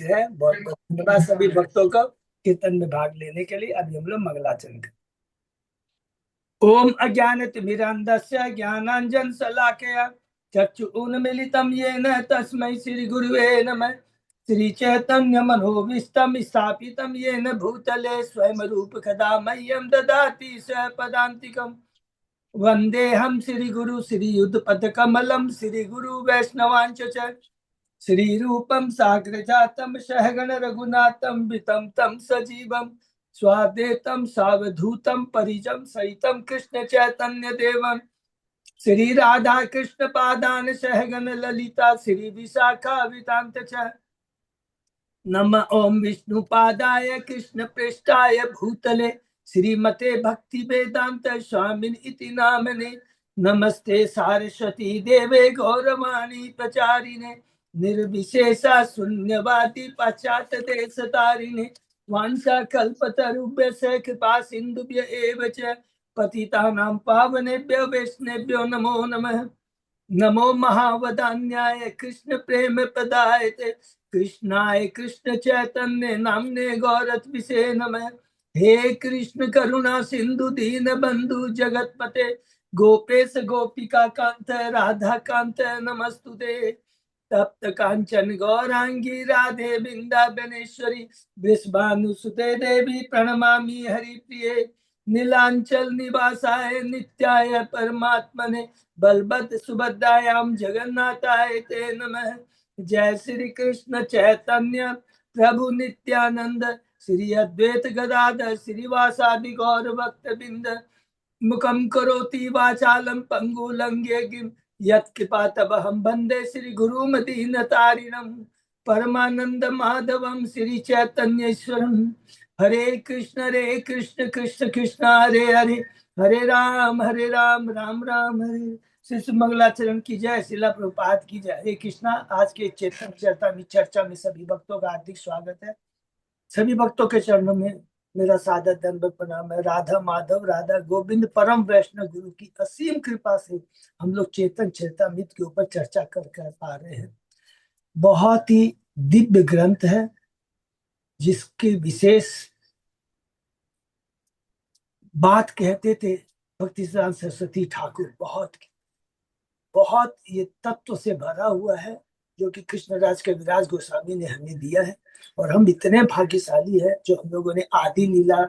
है। बहुत बहुत धन्यवाद सभी भक्तों को कीर्तन में भाग लेने के लिए। अभी हम लोग मंगलाचरण करें। ओम अज्ञानतिमिरान्धस्य ज्ञानांजन शलाकया चक्षुरुन्मीलितं येन तस्मै श्री गुरुवे नमः। श्री चैतन्य मनोभीष्टं स्थापितं येन भूतले स्वयं रूप कदा मह्यं ददाति स्वपदान्तिकम्। वन्देऽहं श्री गुरु श्री युगपदकमलं श्री गुरु वैष्णवांच श्री रूपं साग्रजातं सहगण रघुनाथं वितं तं सजीवं स्वाद्वैतं सावधूतं परिजं सहितं कृष्ण चैतन्य देवं श्री राधा कृष्ण पादान सहगण ललिता श्री विशाखावितांत च नम ओम विष्णु पादाय कृष्ण पृष्ठाय भूतले श्रीमते भक्ति वेदांत स्वामिन इति नामने नमस्ते सारस्वती देवे गौरवाणी प्रचारिणे निर्विशेषा शून्यवादी पाश्चात्य देश तारिणे वांछा कल्पतरुभ्यस्य कृपा सिंधुभ्य एव च पतितानां पावनेभ्यो वैष्णवेभ्यो नमो नमः। नमो महावदान्याय कृष्ण प्रेम प्रदायते कृष्णाय कृष्ण चैतन्य नामने गौरत्विषे नमः। हे कृष्ण करुणा सिंधु दीन बंधु जगतपते गोपेश गोपिका कांत राधा कांत नमस्तुते। तप्त कांचन गौरांगी राधे वृंदावनेश्वरी वृषभानुसुते देवी प्रणमामि हरिप्रिये। नीलांचल निवासाय नित्याय परमात्मने बलभद्र सुभद्रायां जगन्नाथाय ते नमः। जय श्री कृष्ण चैतन्य प्रभु नित्यानंद श्री अद्वैत गदाधर श्रीवासादि गौर भक्त बिंद मुखम करोति वाचालम पंगु लंघे गिम यत्कृपा तबहम वंदे श्री गुरुम दीनतारिणम परमानंद माधवम श्री चैतन्येश्वरम। हरे कृष्ण कृष्ण कृष्ण हरे हरे हरे राम राम राम हरे। श्री मंगलाचरण की जय। शिला प्रभुपाद की जय। हरे कृष्णा। आज के चेतन चर्चा में सभी भक्तों का हार्दिक स्वागत है। सभी भक्तों के चरणों में मेरा सादर दंडवत प्रणाम है। राधा माधव राधा गोविंद परम वैष्णव गुरु की असीम कृपा से हम लोग चेतन चेतामृत के ऊपर चर्चा कर पा रहे हैं। बहुत ही दिव्य ग्रंथ है जिसकी विशेष बात कहते थे भक्तिसिद्धांत सरस्वती ठाकुर। बहुत ये तत्व से भरा हुआ है जो कि कृष्णराज के विराज गोस्वामी ने हमें दिया है। और हम इतने भाग्यशाली है जो हम लोगों ने आदि लीला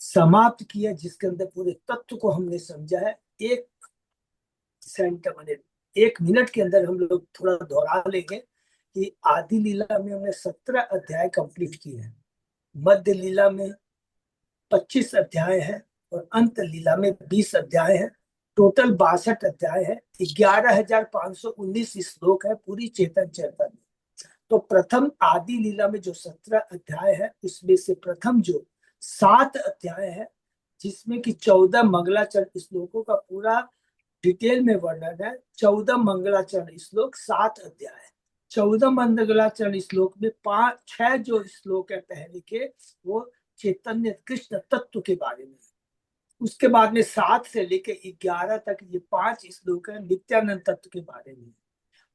समाप्त किया जिसके अंदर पूरे तत्व को हमने समझा है। एक मिनट के अंदर हम लोग थोड़ा दोहरा लेंगे कि आदि लीला में हमने 17 अध्याय कंप्लीट किए हैं, मध्य लीला में 25 अध्याय है और अंत लीला में 20 अध्याय है। टोटल 62 अध्याय है। 11,519 श्लोक है पूरी चेतन चरिता में। तो प्रथम आदि लीला में जो 17 अध्याय है उसमें से प्रथम जो 7 अध्याय है जिसमें कि 14 मंगलाचरण श्लोकों का पूरा डिटेल में वर्णन है। 14 मंगलाचरण श्लोक 7 अध्याय है। 14 मंगलाचरण श्लोक में 6 जो श्लोक है पहले के वो चैतन्य कृष्ण तत्व के बारे में। उसके बाद में 7 से लेके 11 तक ये 5 श्लोक है नित्यानंद तत्व के बारे में।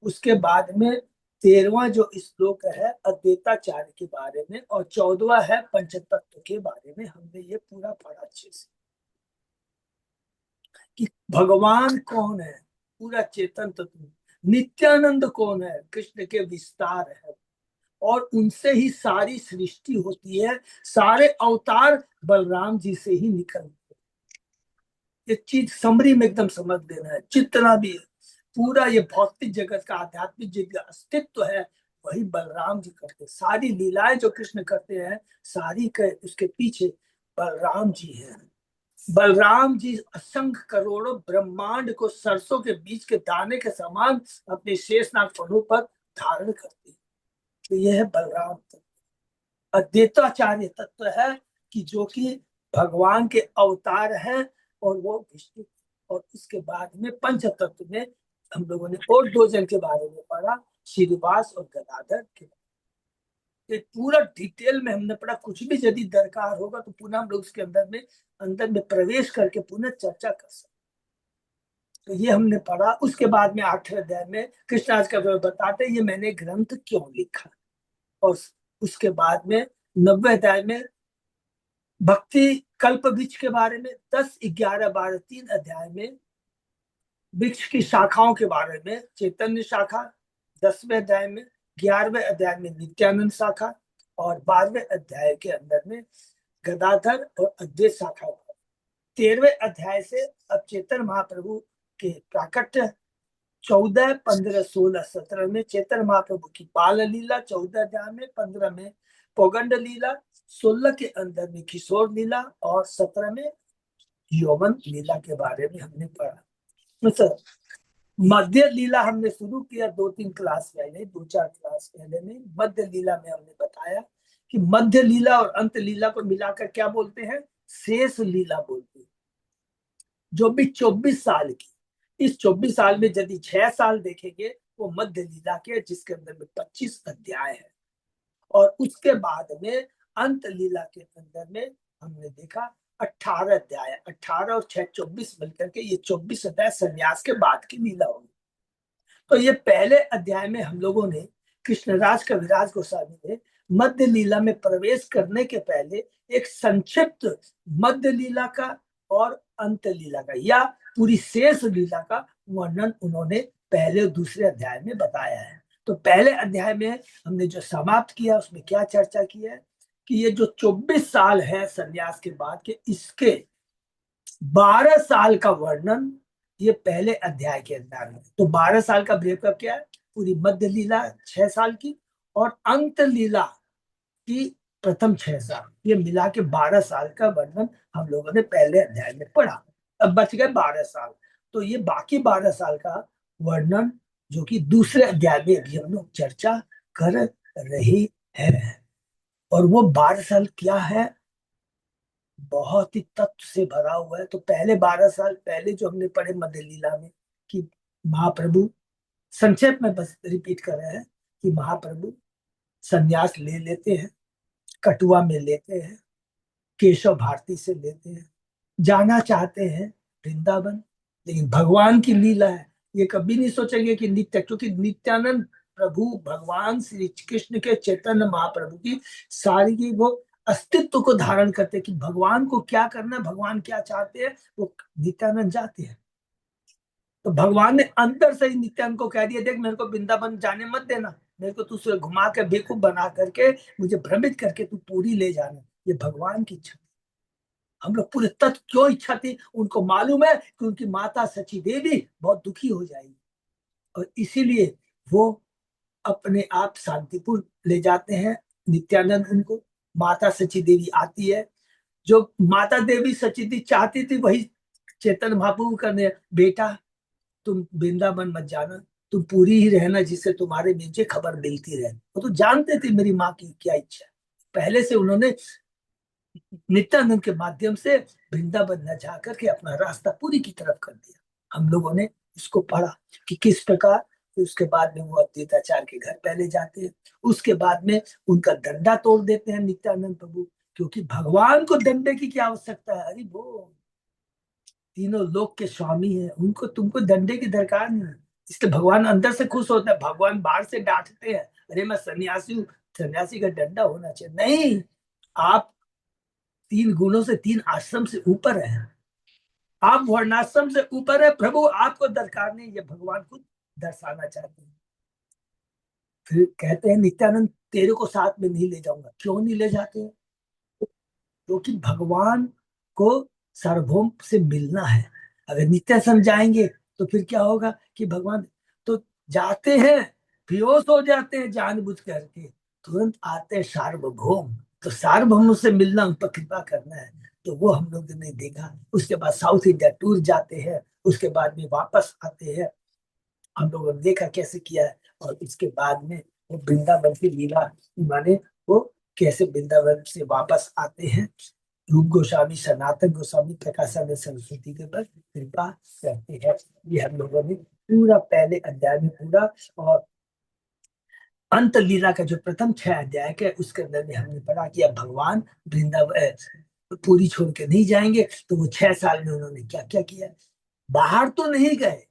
उसके बाद में 13वां जो श्लोक है अद्वैताचार्य के बारे में और 14वां है पंचतत्व के बारे में। हमने ये पूरा पढ़ा अच्छे से कि भगवान कौन है, पूरा चेतन तत्व। नित्यानंद कौन है, कृष्ण के विस्तार है और उनसे ही सारी सृष्टि होती है। सारे अवतार बलराम जी से ही निकलते। ये चीज समरी में एकदम समझ लेना है। जितना भी पूरा ये भौतिक जगत का आध्यात्मिक जिनका अस्तित्व है वही बलराम जी करते। सारी लीलाएं जो कृष्ण करते हैं सारी के उसके पीछे बलराम जी हैं। बलराम जी असंख्य करोड़ों ब्रह्मांड को सरसों के बीच के दाने के समान अपने शेषनाग फलों पर धारण करते हैं। तो यह है बलराम तत्व। अद्वैताचार्य तत्व है कि जो कि भगवान के अवतार हैं और वो विष्णु। और इसके बाद में पंच तत्व में हम लोगों ने और 2 जन के बारे में पढ़ा, श्रीनिवास और गदाधर के। पूरा डिटेल में हमने पढ़ा। कुछ भी यदि दरकार होगा तो पुनः हम लोग उसके अंदर में प्रवेश करके पुनः चर्चा कर सकते। तो ये हमने पढ़ा। उसके बाद में 8वें अध्याय में कृष्णाज का बताते ये मैंने ग्रंथ क्यों लिखा। और उसके बाद में 90 अध्याय में भक्ति कल्प वृक्ष के बारे में, 10, 11, 12, 3 अध्याय में वृक्ष की शाखाओं के बारे में चैतन्य शाखा, 10वें अध्याय में, 11वें अध्याय में नित्यानंद शाखा और 12वें अध्याय के अंदर में गदाधर और अद्वैत शाखा। 13वें अध्याय से अब चैतन्य महाप्रभु के प्राकट्य 14, 15, 16, 17 में चैतन्य महाप्रभु की बाल लीला, 14 अध्याय में, 15 में पौगंड लीला, 16 के अंदर में किशोर लीला और 17 में यौवन लीला के बारे में हमने पढ़ा। मतलब मध्य लीला हमने शुरू किया 2-3 क्लास पहले, 2-4 क्लास पहले में मध्य लीला में हमने बताया कि मध्य लीला और अंत लीला को मिलाकर क्या बोलते हैं, शेष लीला बोलते हैं, जो भी 24 साल की। इस 24 साल में यदि 6 साल देखेंगे वो मध्य लीला के, जिसके अंदर में 25 अध्याय है। और उसके बाद में अंत लीला के अंदर में हमने देखा 18 अध्याय, 18 और 6, 24 मिलकर के ये 24 अध्याय संन्यास के बाद की लीला होगी। तो ये पहले अध्याय में हम लोगों ने कृष्णराज कविराज गोस्वामी ने मध्य लीला में प्रवेश करने के पहले एक संक्षिप्त मध्य लीला का और अंत लीला का या पूरी शेष लीला का वर्णन उन्होंने पहले और दूसरे अध्याय में बताया है। तो पहले अध्याय में हमने जो समाप्त किया उसमें क्या चर्चा की है कि ये जो 24 साल है संन्यास के बाद के, इसके 12 साल का वर्णन ये पहले अध्याय के अंदर है। तो 12 साल का ब्रेकअप क्या है, पूरी मध्य लीला 6 साल की और अंत लीला की प्रथम 6 साल, ये मिला के 12 साल का वर्णन हम लोगों ने पहले अध्याय में पढ़ा। अब बच गए 12 साल, तो ये बाकी 12 साल का वर्णन जो कि दूसरे अध्याय में अभी हम लोग चर्चा कर रहे हैं। और वो 12 साल क्या है, बहुत ही तत्व से भरा हुआ है। तो पहले 12 साल पहले जो हमने पढ़े मध्य लीला में कि महाप्रभु, संक्षेप में बस रिपीट कर रहे हैं कि महाप्रभु संन्यास ले लेते हैं, कटुआ में लेते हैं, केशव भारती से लेते हैं, जाना चाहते हैं वृंदावन, लेकिन भगवान की लीला है, ये कभी नहीं सोचेंगे कि नित्य, क्योंकि नित्यानंद प्रभु भगवान श्री कृष्ण के चैतन्य महाप्रभु की सारी की वो अस्तित्व को धारण करते कि भगवान को क्या करना है, भगवान क्या चाहते हैं, वो नित्यानंद जाते हैं। तो भगवान ने अंदर से ही नित्यानंद को कह दिया, देख मेरे को वृंदावन जाने मत देना, मेरे को तू घुमा के बेवकूफ बना करके मुझे भ्रमित करके तू पूरी ले जाना, ये भगवान की इच्छा। हम लोग पूरे तत्व क्यों इच्छा थी, उनको मालूम है कि उनकी माता सची देवी बहुत दुखी हो जाएगी और इसीलिए वो अपने आप शांतिपुर ले जाते हैं नित्यानंद उनको। माता सची देवी आती है, जो माता देवी सची देवी चाहती थी वही चेतन महाप्रभु करने, बेटा तुम वृंदावन मत जाना, तुम पूरी ही रहना जिससे तुम्हारे नीचे खबर मिलती रहे। वो तो जानते थे मेरी माँ की क्या इच्छा है, पहले से उन्होंने नित्यानंद के माध्यम से वृंदावन न जाकर के अपना रास्ता पूरी की तरफ कर दिया। हम लोगों ने इसको पढ़ा कि किस प्रकार। उसके बाद में वो अद्वैताचार्य के घर पहले जाते हैं, उसके बाद में उनका डंडा तोड़ देते हैं नित्यानंद प्रभु, क्योंकि भगवान को डंडे की क्या आवश्यकता है, अरे वो तीनों लोक के स्वामी है, उनको तुमको डंडे की दरकार नहीं है। इसलिए भगवान अंदर से खुश होता है, भगवान बाहर से डांटते हैं, अरे मैं सन्यासी हूँ, सन्यासी का डंडा होना चाहिए, नहीं, आप 3 गुणों से 3 आश्रम से ऊपर है, आप वर्णाश्रम से ऊपर है, प्रभु आपको दरकार नहीं, ये भगवान खुद दर्शाना चाहते हैं। फिर कहते हैं नित्यानंद तेरे को साथ में नहीं ले जाऊंगा, क्यों नहीं ले जाते हैं, क्योंकि भगवान को सार्वभौम से मिलना है। अगर नित्य समझाएंगे तो फिर क्या होगा कि भगवान तो जाते हैं, बेहोश हो जाते हैं जानबूझ करके, तुरंत आते हैं सार्वभौम, तो सार्वभौम से मिलना, उन पर कृपा करना है, तो वो हम लोग ने देखा। उसके बाद साउथ इंडिया टूर जाते हैं, उसके बाद में वापस आते हैं, हम लोगों ने देखा कैसे किया है। और उसके बाद में वो वृंदावन की लीला माने वो कैसे वृंदावन से वापस आते हैं, रूप गोस्वामी, सनातन गोस्वामी, प्रकाशानंद सरस्वती के पर कृपा करते हैं। ये हम लोगों ने पूरा पहले अध्याय में पूरा, और अंत लीला का जो प्रथम 6 अध्याय के उसके अंदर में हमने पढ़ा कि अब भगवान वृंदावन पूरी छोड़ के नहीं जाएंगे, तो वो 6 साल में उन्होंने क्या क्या किया। बाहर तो नहीं गए,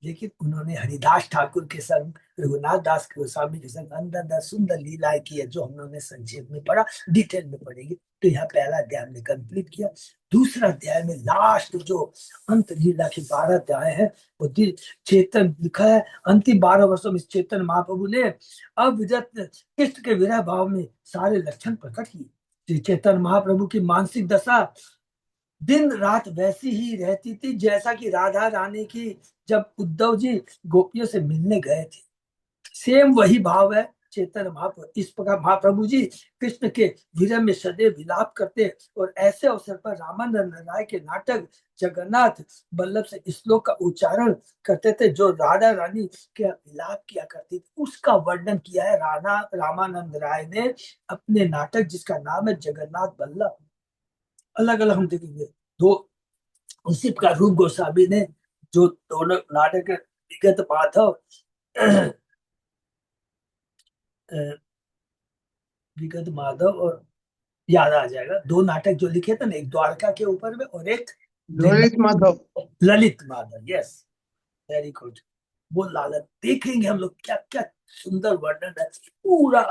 लेकिन उन्होंने हरिदास ठाकुर के संग, रघुनाथ दास गोस्वामी के संग अंदर अंदर सुंदर लीलाएं की है, जो हम लोगों ने संक्षेप में पढ़ा, डिटेल में पढ़ेंगे। तो यहाँ पहला अध्याय हमने कंप्लीट किया। दूसरा अध्याय में लास्ट जो अंत लीला के 12 अध्याय है, वो चेतन लिखा है। अंतिम 12 वर्षों में चेतन महाप्रभु ने अविरत कृष्ण के विरह भाव में सारे लक्षण प्रकट किए। चेतन महाप्रभु की मानसिक दशा दिन रात वैसी ही रहती थी जैसा कि राधा रानी की जब उद्धव जी गोपियों से मिलने गए थे, सेम वही भाव है चेतन महाप्रभु। इस प्रकार महाप्रभु जी कृष्ण के विरह में सदैव विलाप करते, और ऐसे अवसर पर रामानंद राय के नाटक जगन्नाथ बल्लभ से श्लोक का उच्चारण करते थे, जो राधा रानी के विलाप किया करती थी। उसका वर्णन किया है रामानंद राय ने अपने नाटक, जिसका नाम है जगन्नाथ बल्लभ। अलग अलग हम देखेंगे दो। उसी प्रकार रूप गोस्वामी ने जो दोनों नाटक विगत माधव विगत माधव और याद आ जाएगा, दो नाटक जो लिखे थे ना, एक द्वारका के ऊपर में और एक Lalit Madhav. Lalit Madhav, yes, very good. वो लालच देखेंगे हम लोग, क्या क्या सुंदर वर्णन है पूरा।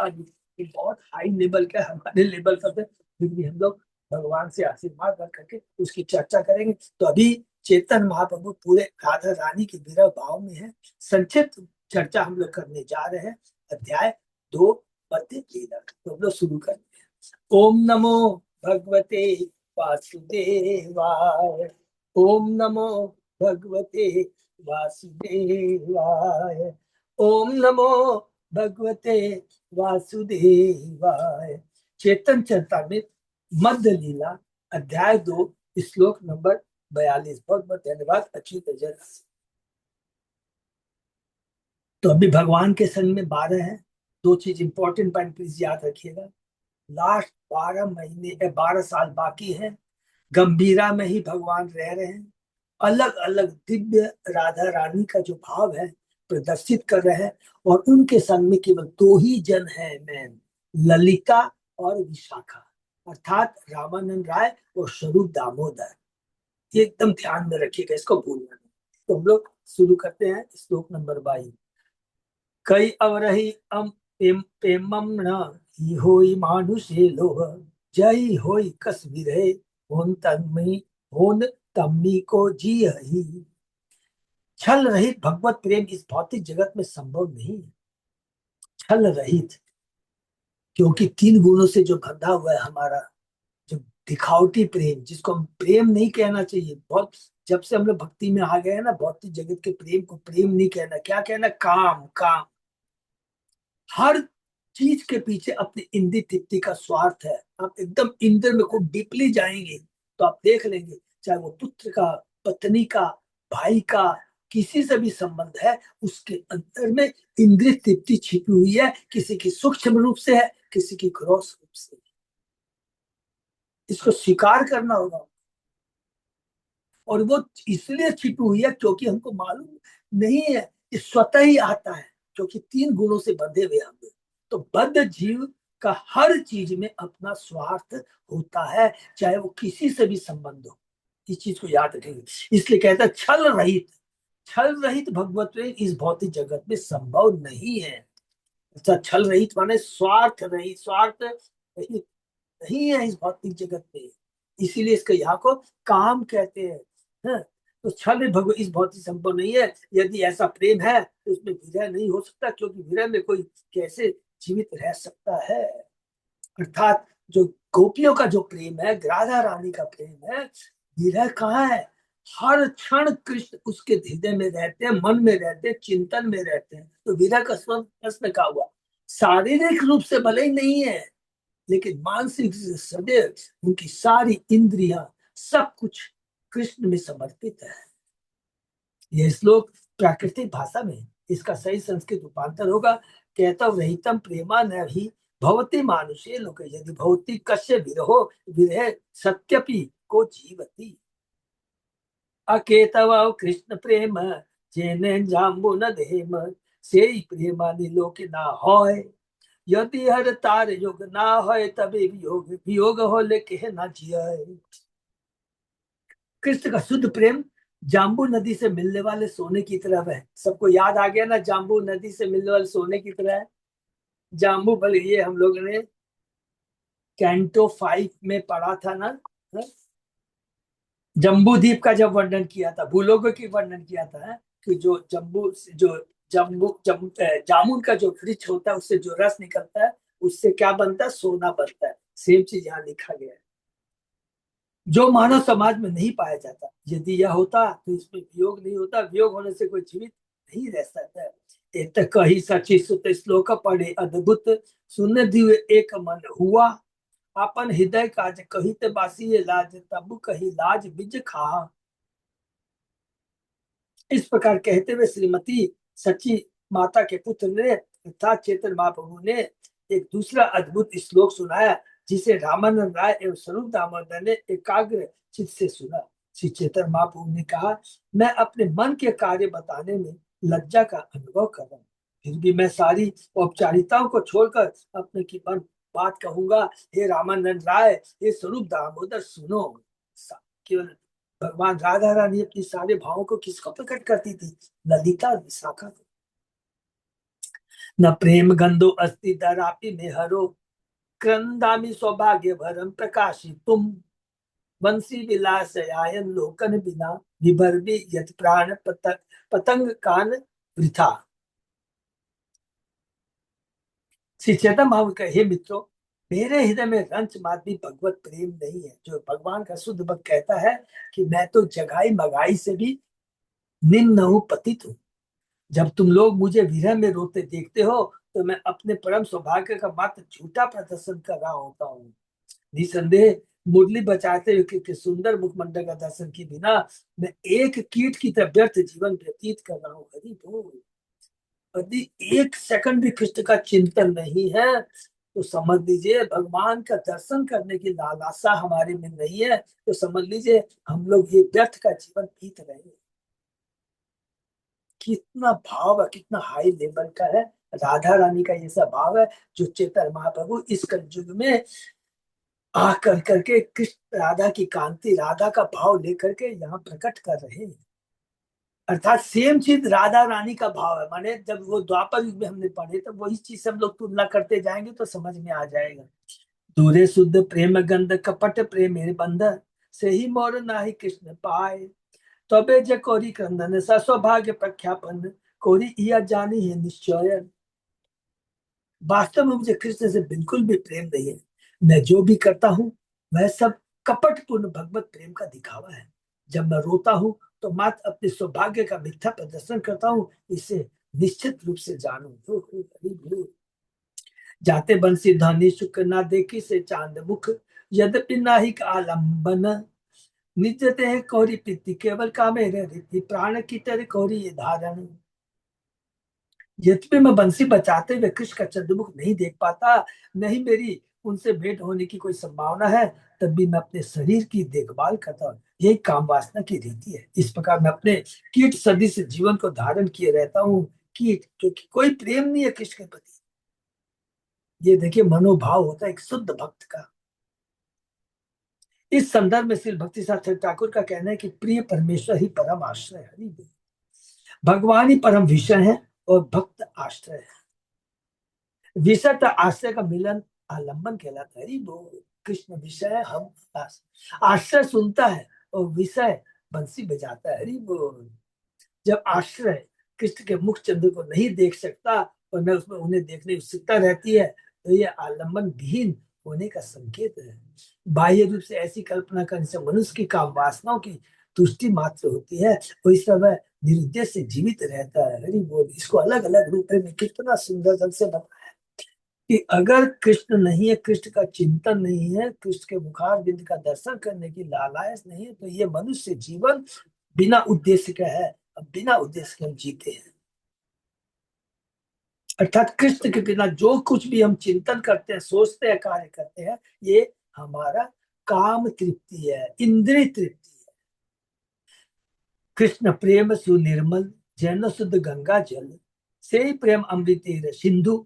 बहुत हाई लेवल का, हमारे लेवल का, फिर भी हम लोग भगवान से आशीर्वाद कर करके उसकी चर्चा करेंगे। तो अभी चेतन महाप्रभु पूरे राधा रानी के विरह भाव में है। संक्षिप्त चर्चा हम लोग करने जा रहे हैं। अध्याय 2 पद्य लीला, तो हम लोग शुरू करते हैं। ओम नमो भगवते वासुदेवाय। ओम नमो भगवते वासुदेवाय। ओम नमो भगवते वासुदेवाय। चेतन चरितामृत मध्य लीला अध्याय 2 श्लोक नंबर 42। बहुत बहुत धन्यवाद अच्युत अजय। तो अभी भगवान के संग में 12 है। दो चीज इंपॉर्टेंट पॉइंट प्लीज याद रखिएगा। लास्ट 12 महीने 12 साल बाकी है, गंभीरा में ही भगवान रह रहे हैं। अलग अलग दिव्य राधा रानी का जो भाव है प्रदर्शित कर रहे हैं, और उनके संग में केवल 2 ही जन हैं मैन, ललिता और विशाखा, अर्थात रामानंद राय और स्वरूप दामोदर। ये एकदम ध्यान में रखिएगा, इसको भूलना नहीं। तो हम लोग शुरू करते हैं श्लोक नंबर 22। कई अवरही पेमम न ही होई मानुषे लोह, जय होई कस विरहे होन तम्मी को जी ही। छल रहित भगवत प्रेम इस भौतिक जगत में संभव नहीं है। छल रहित, क्योंकि 3 गुणों से जो बंधा हुआ है हमारा, जो दिखावटी प्रेम, जिसको हम प्रेम नहीं कहना चाहिए। बहुत, जब से हम लोग भक्ति में आ गए हैं ना, भौतिक जगत के प्रेम को प्रेम नहीं कहना, क्या कहना, काम काम। हर चीज के पीछे अपनी इंद्रिय तृप्ति का स्वार्थ है। आप एकदम इंद्र में खूब डीपली जाएंगे तो आप देख लेंगे, चाहे वो पुत्र का, पत्नी का, भाई का, किसी से भी संबंध है, उसके अंदर में इंद्रिय तृप्ति छिपी हुई है। किसी की सूक्ष्म रूप से है, किसी की ग्रॉस रूप से। इसको स्वीकार करना होगा। और वो इसलिए छिपी हुई है क्योंकि हमको मालूम नहीं है, ये स्वतः ही आता है, क्योंकि 3 गुणों से बंधे हुए हम लोग। तो बद्ध जीव का हर चीज में अपना स्वार्थ होता है, चाहे वो किसी से भी संबंध हो। इस चीज को याद रखेंगे। इसलिए कहता है छल रहित, छल रहित भगवत प्रेम इस भौतिक जगत में संभव नहीं है। अच्छा, छल रहित माने स्वार्थ रहित, स्वार्थ रहित नहीं है इस भौतिक जगत में। इसीलिए इसको यहाँ को काम कहते हैं। हाँ? तो छल भगवत इस भौतिक संभव नहीं है। यदि ऐसा प्रेम है तो उसमें विरह नहीं हो सकता, क्योंकि विरह में कोई कैसे जीवित रह सकता है। अर्थात जो गोपियों का जो प्रेम है, राधा रानी का प्रेम है, विरह कहाँ है। हर क्षण कृष्ण उसके हृदय में रहते हैं, मन में रहते हैं, चिंतन में रहते हैं। तो विरह का प्रश्न क्या हुआ। शारीरिक रूप से भले ही नहीं है, लेकिन मानसिक से सदैव उनकी सारी इंद्रियां, सब कुछ कृष्ण में समर्पित है। यह श्लोक प्राकृतिक भाषा में, इसका सही संस्कृत रूपांतर होगा, कहता रहितम प्रेमा न ही भवती मानुषे लोके, यदि भवती कश्य विरहो विरह सत्यपि को जीवती। अकेतव कृष्ण प्रेम जेने जाम्बु न देम, से प्रेमा निलोक ना होय, यदि हर तार योग ना होय तबे वियोग वियोग हो लेके ना जिये। कृष्ण का शुद्ध प्रेम जाम्बू नदी से मिलने वाले सोने की तरह है। सबको याद आ गया ना, जाम्बू नदी से मिलने वाले सोने की तरह है। जाम्बू फल, ये हम लोगों ने कैंटो 5 में पढ़ा था ना, जम्बू द्वीप का जब वर्णन किया था, भूलोगों की वर्णन किया था, कि जो जामुन का जो वृक्ष होता है उससे जो रस निकलता है, उससे क्या बनता है, सोना बनता है। सेम चीज यहाँ लिखा गया है, जो मानव समाज में नहीं पाया जाता। यदि यह होता तो इसमें वियोग नहीं होता, वियोग होने से कोई जीवित नहीं रह सकता है। एक कही सची सुत श्लोक पढ़े अद्भुत, सुन दिव्य एक मन हुआ, अपन हृदय काज कही ते बासी ये लाज, तब कही लाज बिज खा। इस प्रकार कहते हुए श्रीमती सची माता के पुत्र ने अर्थात चेतन महाप्रभु ने एक दूसरा अद्भुत श्लोक सुनाया, जिसे रामानंद राय एवं स्वरूप दामोदर ने एकाग्र चित्त से सुना। श्री चेतन महाप्रभु ने कहा, मैं अपने मन के कार्य बताने में लज्जा का अनुभव कर रहा हूँ, फिर भी मैं सारी औपचारिकताओं को छोड़कर अपने की मन बात कहूंगा। हे रामानंद राय, हे स्वरूप दामोदर, सुनो। केवल भगवान राधा रानी अपने सारे भावों को किसको प्रकट करती थी, ललिता और विशाखा को। न प्रेम गंधो अस्ति दरापि में हरो, क्रंदामि सौभाग्य भरम प्रकाशी तुम, वंशी विलास आयन लोकन बिना, विभर भी यत प्राण पतंग कान वृथा। श्री चैतन्य महाप्रभु कहे, हे मित्रों, मेरे हृदय में रंच मात्र भी भगवत प्रेम नहीं है। जो भगवान का शुद्ध भक्त कहता है कि मैं तो जगाई मगाई से भी निम्न हूँ, पतित हूँ। जब तुम लोग मुझे विरह में रोते देखते हो तो मैं अपने परम सौभाग्य का मात्र झूठा प्रदर्शन कर रहा होता हूँ। निसंदेह मुरली बचाते हुए के सुंदर मुखमंडल का दर्शन के बिना मैं एक कीट की तरह व्यर्थ जीवन व्यतीत कर रहा हूँ। हरि बोल। यदि एक सेकंड भी कृष्ण का चिंतन नहीं है तो समझ लीजिए भगवान का दर्शन करने की लालसा हमारे में नहीं है, तो समझ लीजिए हम लोग ये व्यर्थ का जीवन बीत रहे हैं। कितना भाव है, कितना हाई लेवल का है। राधा रानी का ये सब भाव है जो चैतन्य महाप्रभु इस कलयुग में आ कर करके कृष्ण राधा की कांति, राधा का भाव लेकर के यहाँ प्रकट कर रहे हैं। अर्थात सेम चीज राधा रानी का भाव है। माने जब वो द्वापर युग में हमने पढ़े तो वही चीज हम लोग तुलना करते जाएंगे तो समझ में आ जाएगा। दूरे शुद्ध प्रेम गंध कपट प्रेम बंध, से ही मोर नाही कृष्ण पाए, तबे जे कोरी क्रंदन सा सौभाग्य प्रख्यापन, कोरी यह जानी है निश्चय। वास्तव में मुझे कृष्ण से बिल्कुल भी प्रेम नहीं है। मैं जो भी करता हूँ वह सब कपटपूर्ण भगवत प्रेम का दिखावा है। जब मैं रोता हूँ तो मात्र अपने सौभाग्य का मिथ्या प्रदर्शन करता हूँ, इसे निश्चित रूप से जानू। जाते बंसी ध्वनि शुक्र ना देखी से चांद मुख, यद्यपि नाहिक आलम्बन, निजते है कौरी प्रीति केवल का मेरे रीति, प्राण की तरह कौरी ये धारण। यद्यपि मैं बंसी बचाते हुए कृष्ण का चंद्रमुख नहीं देख पाता, नहीं मेरी उनसे भेंट होने की कोई संभावना है, तब भी मैं अपने शरीर की देखभाल करता हूँ। यही काम वासना की रीति है। इस प्रकार मैं अपने कीट सदृश जीवन को धारण किए रहता हूँ, कीट, क्योंकि कोई प्रेम नहीं है कृष्ण के प्रति। ये देखिए मनोभाव होता है एक शुद्ध भक्त का। इस संदर्भ में श्री भक्ति शास्त्री ठाकुर का कहना है कि प्रिय परमेश्वर ही परम आश्रय है। भगवान ही परम विषय है और भक्त आश्रय है। विषय तो आश्रय का मिलन आलंबन कहलाता है। वो कृष्ण विषय है, हम आश्रय सुनता है और विषय बंसी बजाता है। हरि बोल। जब आश्रय कृष्ण के मुख चंद्र को नहीं देख सकता और मैं उसमें उन्हें देखने की उत्सुकता रहती है, तो ये आलंबन विहीन होने का संकेत है। बाह्य रूप से ऐसी कल्पना करने से मनुष्य की काम वासनाओं की तुष्टि मात्र होती है, वो इस समय निरुद्देश्य से जीवित रहता है। हरि बोल। इसको अलग अलग रूप में कितना सुंदर ढंग से बताया कि अगर कृष्ण नहीं है, कृष्ण का चिंतन नहीं है, कृष्ण के मुखार बिंद का दर्शन करने की लालायस नहीं है, तो ये मनुष्य जीवन बिना उद्देश्य का है। अब बिना उद्देश्य के हम जीते हैं। अर्थात कृष्ण के बिना जो कुछ भी हम चिंतन करते हैं, सोचते हैं, कार्य करते हैं, ये हमारा काम तृप्ति है, इंद्रिय तृप्ति है। कृष्ण प्रेम सुनिर्मल, जैन शुद्ध गंगा जल, से ही प्रेम अमृत सिंधु,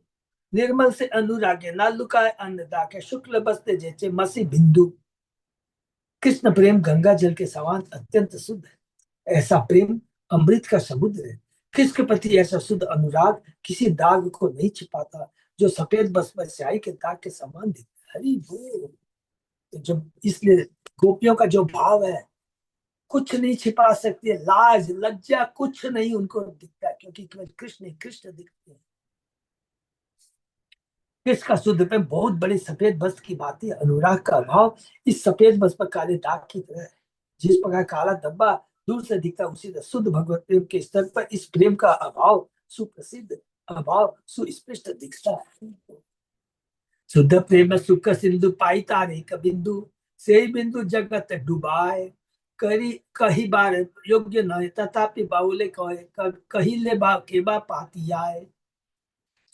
निर्मल से अनुरागे ना लुकाए अन्नदा के, शुक्ल बसते जैसे मसी बिंदु। कृष्ण प्रेम गंगा जल के समान अत्यंत शुद्ध है। ऐसा प्रेम अमृत का समुद्र है। किसके प्रति ऐसा शुद्ध अनुराग किसी दाग को नहीं छिपाता, जो सफेद बस में स्याही के दाग के समान दिखता है। हरी बोल। तो जब इसलिए गोपियों का जो भाव है कुछ नहीं छिपा सकती है, लाज लज्जा कुछ नहीं उनको दिखता है, क्योंकि केवल कृष्ण ही कृष्ण दिखते हैं। किसका शुद्ध पे बहुत बड़े सफेद वस्त्र की भांति अनुराग का अभाव इस सफेद वस्त्र पर काले दाग की तरह है। जिस प्रकार काला धब्बा दूर से दिखता है, उसी तरह शुद्ध भगवत प्रेम के स्तर पर इस प्रेम का अभाव सुप्रसिद्ध अभाव सुस्पष्ट दिखता है। शुद्ध प्रेम में सुख सिंधु पाई तारे का बिंदु, से ही बिंदु जगत डुबाए। करी कही बार योग्य न तथापि बाउले कहे कही ले बा के बा पाती आए।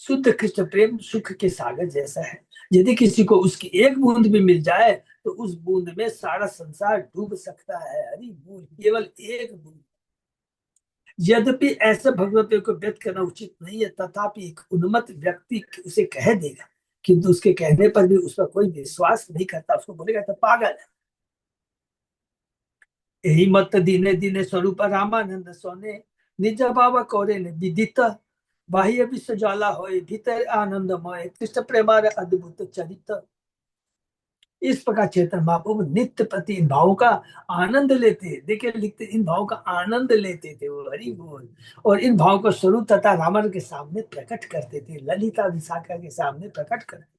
शुद्ध कृष्ण प्रेम सुख के सागर जैसा है। यदि किसी को उसकी एक बूंद भी मिल जाए तो उस बूंद में सारा संसार डूब सकता है। हरी बूंद, केवल एक बूंद। यद्यपि ऐसे भगवत को व्यक्त करना उचित नहीं है, तथापि एक उन्मत्त व्यक्ति उसे कह देगा, किंतु उसके कहने पर भी उस पर कोई विश्वास नहीं करता, उसको बोलेगा तो पागल है। यही मत दीने दीने स्वरूप रामानंद सोने, निज भाव कौरे ने विदित। बाह्य विश्व ज्वाला होए भीतर आनंदमय, कृष्ण प्रेमार अद्भुत चरित्र। इस प्रकार चेतन महाप्रभु नित्य प्रति इन भावों का आनंद लेते, देखिए लिखते, इन भावों का आनंद लेते थे वो। हरि बोल। और इन भावों को स्वरूप तथा रावण के सामने प्रकट करते थे, ललिता विशाखा के सामने प्रकट करते।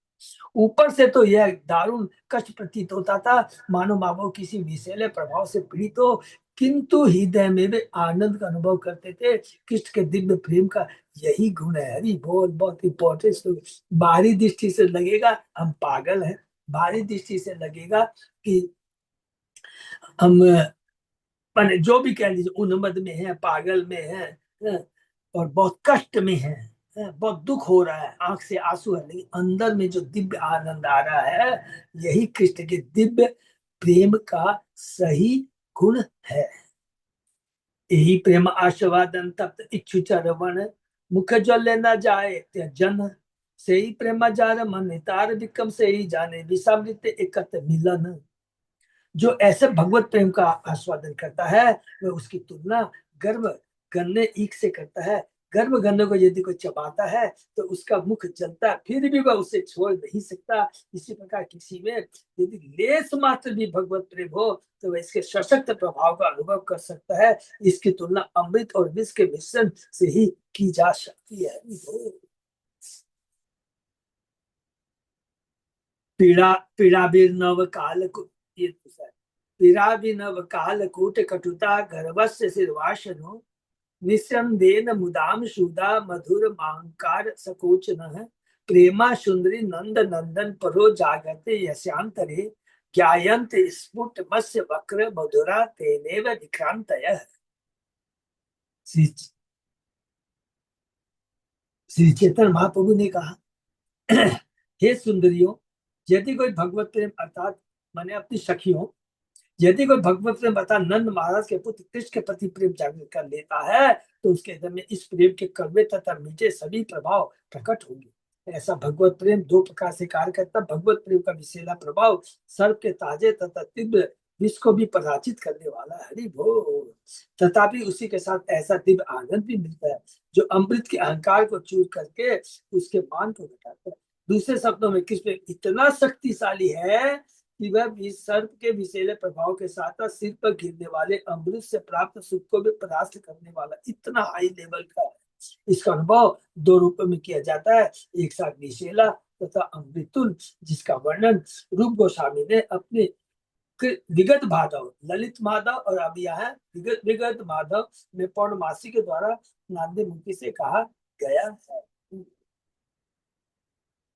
ऊपर से तो यह दारुण कष्ट प्रतीत होता था, मानो मावो किसी विषैले प्रभाव से पीड़ित हो, किंतु हृदय में वे आनंद का अनुभव करते थे। कृष्ण के दिव्य प्रेम का यही गुण है। हरि बोल। बहुत इंपॉर्टेंट। बाहरी दृष्टि से लगेगा हम पागल हैं, बाहरी दृष्टि से लगेगा कि हम जो भी कह लीजिए उन्मद में है, पागल में है, और बहुत कष्ट में है, बहुत दुख हो रहा है, आंख से आंसू है, लेकिन अंदर में जो दिव्य आनंद आ रहा है, यही कृष्ण के दिव्य प्रेम का सही गुण है। यही प्रेम आशवादन तप्त इच्छु चरवण, मुख जल न जाए जन। से ही प्रेम जार मन तार विक्रम, से ही जाने विषामृत एकत मिलन। जो ऐसे भगवत प्रेम का आस्वादन करता है वह उसकी तुलना गर्भ गन्ने ईख से करता है। गर्भ गन्ने को यदि कोई चबाता है तो उसका मुख जलता है, फिर भी वह उसे छोड़ नहीं सकता। इसी प्रकार किसी में यदि लेस मात्र भी भगवत प्रेम हो तो वह इसके सशक्त प्रभाव का अनुभव कर सकता है। इसकी तुलना अमृत और विष के मिश्रण से ही की जा सकती है। पीड़ा पीड़ा भी नव काल को, ये दूसरा है। पीड़ा भी नव काल कूट कटुता गर्भस्य सिर्वाशनो, निस्यंदेन मुदाम सुधा मधुर मांकार सकोचन। प्रेमा सुंदरी नंद नंदन परो जागते यशांतरे, ज्ञायंत स्फुट मत्स्य वक्र मधुरा तेनेव विक्रांतयः। श्री श्री चैतन्य महाप्रभु ने कहा, हे सुंदरियों, यदि कोई भगवत प्रेम अर्थात मैंने अपनी सखियों, यदि कोई भगवत प्रेम अर्थात नंद महाराज के पुत्र कृष्ण के प्रति प्रेम जागृत कर लेता है तो उसके हृदय में इस प्रेम के कड़वे तथा मीठे सभी प्रभाव प्रकट होंगे। ऐसा भगवत प्रेम दो प्रकार से कार्य करता। भगवत प्रेम का विशेला प्रभाव सर्व के ताजे तथा तीव्र विष को भी पराजित करने वाला है। हरि बोल। तथापि उसी के साथ ऐसा दिव्य आनंद भी मिलता है जो अमृत के अहंकार को चूर करके उसके मान को घटाता है। दूसरे शब्दों में कृष्ण इतना शक्तिशाली है कि वह भी सर्प के विषैले प्रभाव के साथ सिर पर गिरने वाले अमृत से प्राप्त सुख को भी परास्त करने वाला इतना हाई लेवल का है। इसका अनुभव दो रूपों में किया जाता है, एक साथ विषैला तथा अमृतुल, जिसका वर्णन रूप गोस्वामी ने अपने विगत माधव, ललित माधव और अब यहाँ विगत विगत माधव में पौर्णमासी के द्वारा नांदी मुखी से कहा गया है।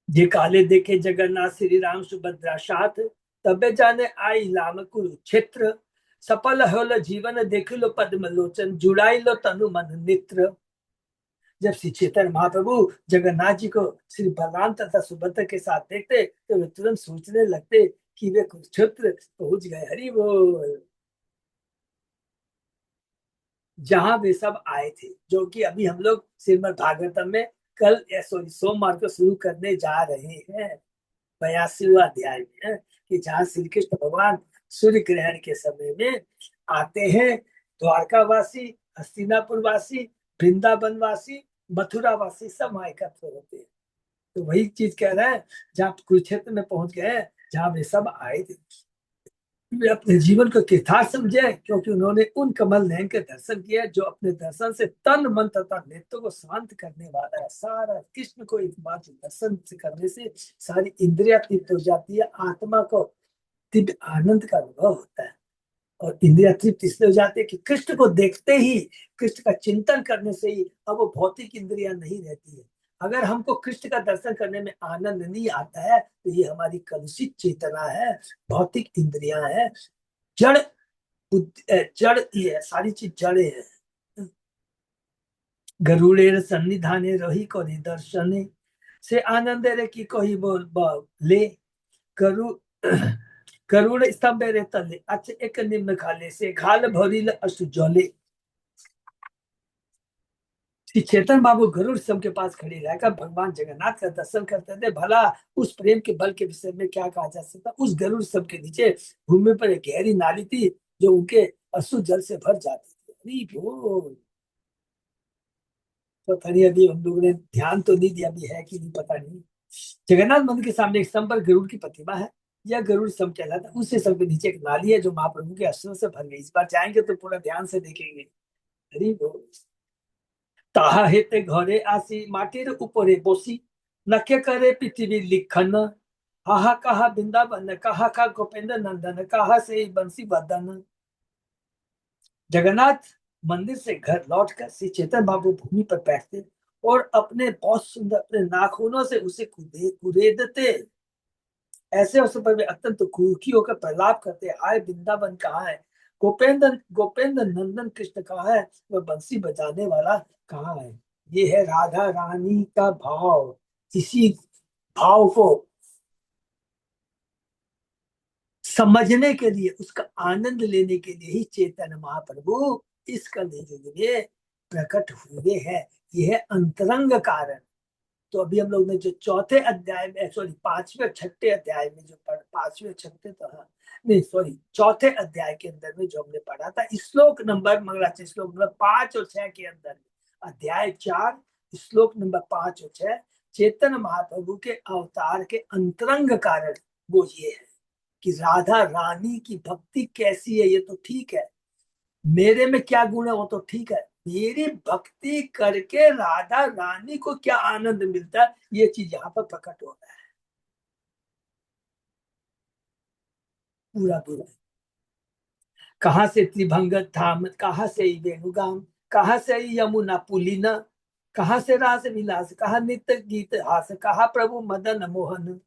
जे काले देखे जगन्नाथ श्री राम सुभद्रा साथ, तबे जाने आई लाम कुरुक्षेत्र। सफल होल जीवन देख लो पद्म लोचन, जुड़ाई लो तनु मन नेत्र। जब श्री चैतन्य महाप्रभु जगन्नाथ जी को श्री बलराम तथा सुभद्रा के साथ देखते तो वे तुरंत सोचने लगते कि वे कुरुक्षेत्र पहुंच गए। हरि बोल। जहां वे सब आए थे, जो कि अभी हम लोग श्रीमद् भागवतम में कल सॉरी सोमवार को शुरू करने जा रहे हैं। 82वां अध्याय में है कि जहाँ श्री कृष्ण भगवान सूर्य ग्रहण के समय में आते हैं द्वारकावासी, हस्तिनापुर वासी, वृंदावन वासी, मथुरा वासी सब वहां एकत्र होते हैं। तो वही चीज कह रहे हैं, जहाँ कुरुक्षेत्र में पहुंच गए, जहां वे सब आए थे, वे अपने जीवन को कृतार्थ समझे, क्योंकि उन्होंने उन कमल नयन के दर्शन किए, जो अपने दर्शन से तन मन तथा नेत्रों को शांत करने वाला है। सारा कृष्ण को एक बार दर्शन से करने से सारी इंद्रिया तृप्त हो जाती है, आत्मा को दिव्य आनंद का अनुभव होता है। और इंद्रिया तृप्त इसलिए हो जाती है कि कृष्ण को देखते ही, कृष्ण का चिंतन करने से ही अब वो भौतिक इंद्रिया नहीं रहती है। अगर हमको कृष्ण का दर्शन करने में आनंद नहीं आता है, तो ये हमारी कलुषित चेतना है, भौतिक इंद्रियां है, जड़ जड़ ये है, सारी चीज जड़े हैं। गरुड़ेर सन्निधाने रही को दर्शने से आनंद रे की कोई बोल ले गरु गरुड़ स्तंभ रे तले अच्छा एक निम्न खाले से घाल भरिल अश्रु जले। श्री चेतन बाबू गरुड़ स्तंभ के पास खड़े रहकर भगवान जगन्नाथ का दर्शन करते थे। भला उस प्रेम के बल के विषय में क्या कहा जा सकता। उस गरुड़ स्तंभ के नीचे भूमि पर एक गहरी नाली थी, जो उनके अश्रु जल से भर जाती थी। अरे बोल, तो खरी अभी हम लोगों ने ध्यान तो नहीं दिया, अभी है कि नहीं पता नहीं। जगन्नाथ मंदिर के सामने एक स्तंभ पर गरुड़ की प्रतिमा है। यह गरुड़ स्तंभ कहलाता है। उस स्तंभ के नीचे एक नाली है, जो महाप्रभु के अश्रु से भर गई। इस बार जाएंगे तो पूरा ध्यान से देखेंगे। हरि बोल। ताहा हेते घरे आसी माटिर ऊपरे बसी नखे करे पृथ्वी लिखन हाहा कहा वृंदावन कहा का गोपेंद्र नंदन कहा से बंसी बदन। जगन्नाथ मंदिर से घर लौटकर श्री चेतन बाबू भूमि पर बैठते और अपने बहुत सुंदर अपने नाखूनों से उसे कुरेदते। ऐसे अवसर पर वे अत्यंत दुखी होकर प्रलाप करते, आए वृंदावन कहाँ है, गोपेंद्र गोपेंद्र नंदन कृष्ण कहाँ है, वह बंसी बजाने वाला कहाँ है। ये है राधा रानी का भाव। इसी भाव को समझने के लिए, उसका आनंद लेने के लिए ही चैतन्य महाप्रभु इस कलयुग में प्रकट हुए हैं। यह है अंतरंग कारण। तो अभी हम लोग ने जो चौथे अध्याय में, सॉरी पांचवें छठे अध्याय में जो पांचवें छठे तो हाँ नहीं सॉरी चौथे अध्याय के अंदर में जो हमने पढ़ा था, श्लोक नंबर मंगलाचरण श्लोक नंबर 5 और 6 के अंदर, अध्याय 4 श्लोक नंबर 5 और 6, चेतन महाप्रभु के अवतार के अंतरंग कारण वो ये है कि राधा रानी की भक्ति कैसी है, ये तो ठीक है। मेरे में क्या गुण है वो तो ठीक है, मेरी भक्ति करके राधा रानी को क्या आनंद मिलता है, ये चीज यहाँ पर प्रकट हो रहा है। पूरा पूरा कहाँ से त्रिभंग धाम, कहाँ से वेणुगाम, कहाँ से यमुना पुलिना, कहाँ से रास विलास, कहाँ नित्य गीत हास, कहाँ प्रभु मदन मोहन।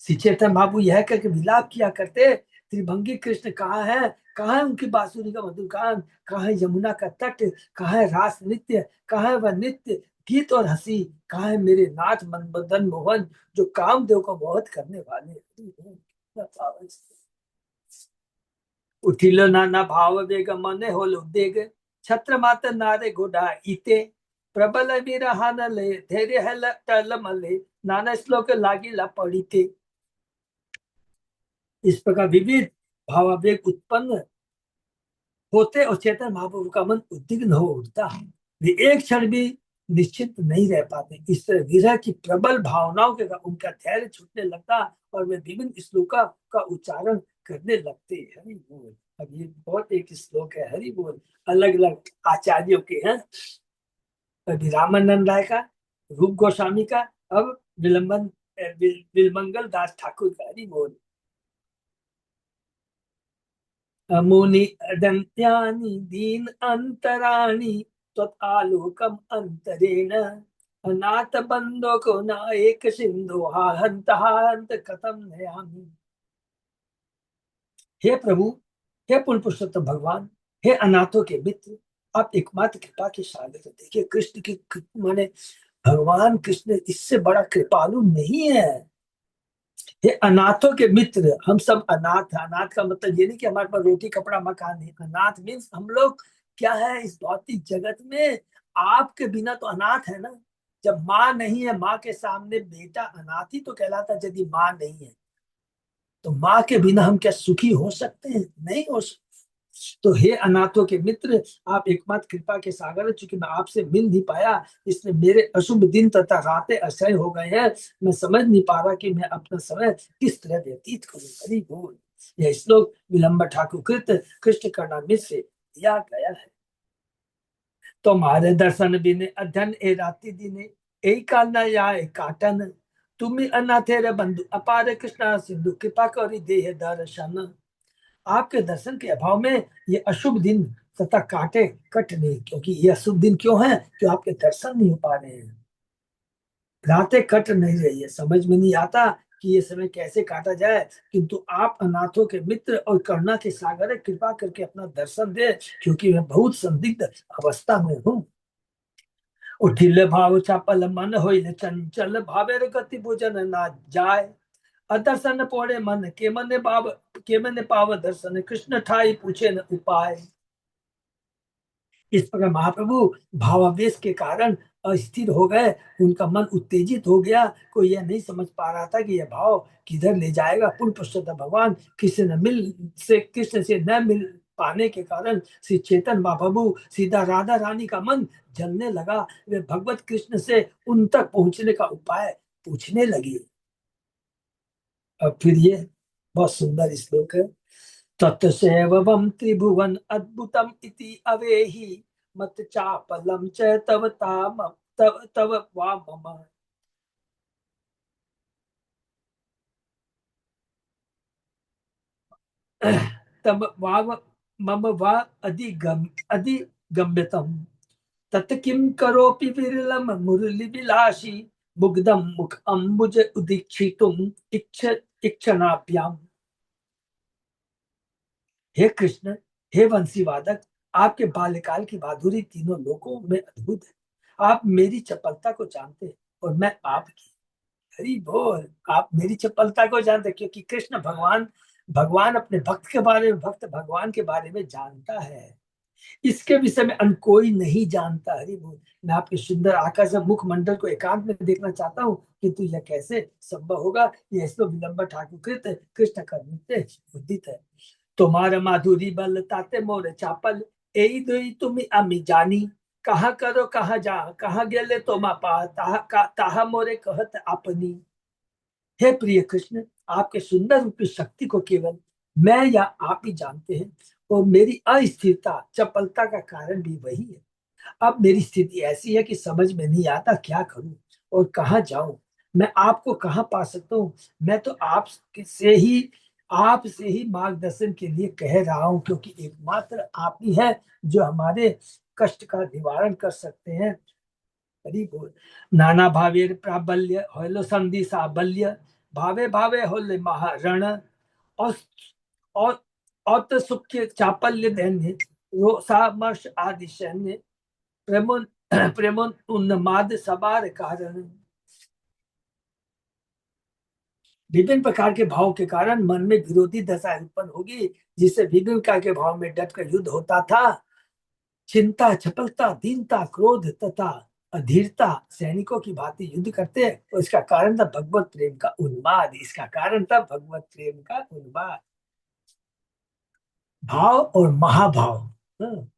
श्री चैतन्य बाबू यह करके विलाप किया करते, त्रिभंगी कृष्ण कहाँ है, कहाँ है उनकी बांसुरी का मधुर गान, कहाँ है यमुना का तट, कहाँ है रास नृत्य, कहाँ है वह नित्य गीत और हंसी, कहाँ है मेरे नाथ मदन मोहन, जो कामदेव को मोहित करने वाले। उठिलो नाना भाव वेग मने होल उद्वेग छत्र मात नारे घोड़ा इते प्रबल विरहान ले धैर्य है टल मले नाना श्लोक लागिला पढ़िते। इस प्रकार विविध भावावेग उत्पन्न होते और चेतन महाप्रभु का मन उद्विग्न हो उठता है। वे एक क्षण भी निश्चित नहीं रह पाते। इस तरह विरह की प्रबल भावनाओं के उनका धैर्य छूटने लगता और वे विभिन्न श्लोका का उच्चारण करने लगते। हरि बोल। अब ये बहुत एक श्लोक है, हरि बोल, अलग अलग आचार्यों के हैं। कभी रामानंद राय का, रूप गोस्वामी का, अब बिलमंगल दास ठाकुर का। हरि बोल। मुनि अदंत्यानि दीन अंतराणि त्वत्आलोकम अंतरेण अनाथ बंदो को नायक सिंधु हंत हंत कथम नयामि। हे प्रभु, हे पुण्य पुरुषोत्तम भगवान, हे अनाथों के मित्र, आप एकमात्र कृपा के सागर। देखिए कृष्ण की माने भगवान कृष्ण इससे बड़ा कृपालु नहीं है। ये अनाथों के मित्र, हम सब अनाथ है। अनाथ का मतलब ये नहीं कि हमारे पास रोटी कपड़ा मकान नहीं। अनाथ मीन्स हम लोग क्या है इस भौतिक जगत में, आपके बिना तो अनाथ है ना। जब माँ नहीं है, माँ के सामने बेटा अनाथ ही तो कहलाता है। यदि माँ नहीं है तो माँ के बिना हम क्या सुखी हो सकते हैं? नहीं हो सकते। तो हे अनाथों के मित्र, आप एकमात्र कृपा के सागर है। चूंकि मैं आपसे मिल नहीं पाया, इसलिए मेरे अशुभ दिन तथा रातें असह्य हो गए हैं। मैं समझ नहीं पा रहा कि मैं अपना समय किस तरह व्यतीत करूं। हरि बोल। यह श्लोक विलंब ठाकुर कृत कृष्ण कर्णामृत से दिया गया है। तुम्हारे दर्शन बिने अध्ययन ए राति दिने, ए काल न आए काटन। तुम्ही अनाथेर बंधु अपार कृष्णा सिंधु, कृपा करी देह दर्शन। आपके दर्शन के अभाव में ये अशुभ दिन तथा काटे कट नहीं। क्योंकि ये अशुभ दिन क्यों है? कि आपके दर्शन नहीं हो पा रहे हैं, रातें कट नहीं रही है, समझ में नहीं आता कि ये समय कैसे काटा जाए। किंतु आप अनाथों के मित्र और करुणा के सागर है, कृपा करके अपना दर्शन दे, क्योंकि मैं बहुत संदिग्ध अवस्था में हूँ। उठिल भाव चापल मन होइल चंचल, भावेर गति भोजन ना जाय। अदर्शन पोड़े मन के मन पाव दर्शन, कृष्ण ठाई पूछे न उपाय। इस प्रकार महाप्रभु भावावेश के कारण अस्थिर हो गए, उनका मन उत्तेजित हो गया। कोई यह नहीं समझ पा रहा था कि यह भाव किधर ले जाएगा। पूर्ण पश्चात भगवान कृष्ण से न मिल पाने के कारण श्री चेतन महाप्रभु सीधा राधा रानी का मन जलने लगा। वे भगवत कृष्ण से उन तक पहुंचने का उपाय पूछने लगी। अब फिर ये बहुत सुंदर श्लोक है। तत्सेवं त्रिभुवन अद्भुतम इति अवेहि, मत चापलम च तव ताम तव वामम। तब वाव मम वा अधिगम्यतम, तत् किं करोपि विरलम मुरली विलासी, मुग्धम मुख अम्बुज उदीक्षितुम इक्षणाभ्याम। हे कृष्ण, हे वंशी वादक, आपके बाल्यकाल की माधुरी तीनों लोकों में अद्भुत है। आप मेरी चपलता को जानते हैं और मैं आपकी। हरि बोल। आप मेरी चपलता को जानते हैं, क्योंकि कृष्ण भगवान भगवान अपने भक्त के बारे में, भक्त भगवान के बारे में जानता है। इसके विषय में अन्य कोई नहीं जानता। हरि बोल। मैं आपके सुंदर आकाश मुखमंडल को एकांत में देखना चाहता हूँ, किंतु यह कैसे संभव होगा? यह तो विलंब ठाकुर कृत कृष्ण कर्म उदित है। तुम्हार माधुरी बल ताते मोर चापल, एई दोई तुमी अमी जानी। कहा करो कहा जा, कहा गेले तो पा, ताहा मोरे कहत अपनी। हे प्रिय कृष्ण, आपके सुंदर रूपी शक्ति को केवल मैं या आप ही जानते हैं, और मेरी अस्थिरता चपलता का कारण भी वही है। अब मेरी स्थिति ऐसी है कि समझ में नहीं आता क्या करूं और कहाँ जाऊं। मैं आपको कहाँ पा सकता हूँ? मैं तो आपसे ही मार्गदर्शन के लिए कह रहा हूँ, क्योंकि एकमात्र आप ही है जो हमारे कष्ट का निवारण कर सकते हैं। हरि बोल। नाना भावेर प्राबल्य होलो संधि साबल्य, भावे भावे होले महारण। और और औत सुख्य चापल्य दैन्य, रोषामर्ष आदि सैन्य, प्रेमोन प्रेमोन उन्माद सबार कारण। विभिन्न प्रकार के भाव के कारण मन में विरोधी दशा उत्पन्न होगी, जिससे विभिन्न प्रकार के भाव में डट कर युद्ध होता था। चिंता, चपलता, दीनता, क्रोध तथा अधीरता सैनिकों की भांति युद्ध करते हैं, और इसका कारण था भगवत प्रेम का उन्माद। इसका कारण था भगवत प्रेम का उन्माद। भाव और महाभाव। हाँ।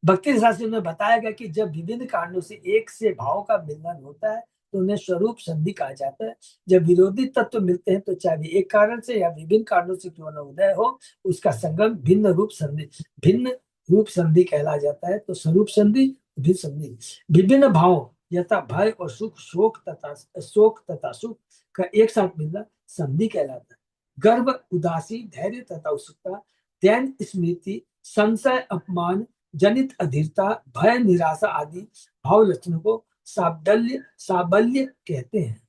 भक्ति शास्त्र में बताया गया कि जब विभिन्न कारणों से एक से भाव का मिलन होता है, तो उन्हें स्वरूप संधि कहा जाता है। जब विरोधी तत्व मिलते हैं, तो चाहे एक कारण से या विभिन्न कारणों से क्यों न उदय हो, उसका संगम भिन्न रूप संधि कहला जाता है। तो स्वरूप संधि, भिन्न संधि, विभिन्न भाव यथा भय और सुख, शोक तथा सुख का एक साथ मिलना संधि कहलाता है। गर्व, उदासी, धैर्य तथा उत्सुकता, दैन्य स्मृति, संशय, अपमान जनित अधीरता, भय, निराशा आदि भाव लक्षणों को साबल्य कहते हैं।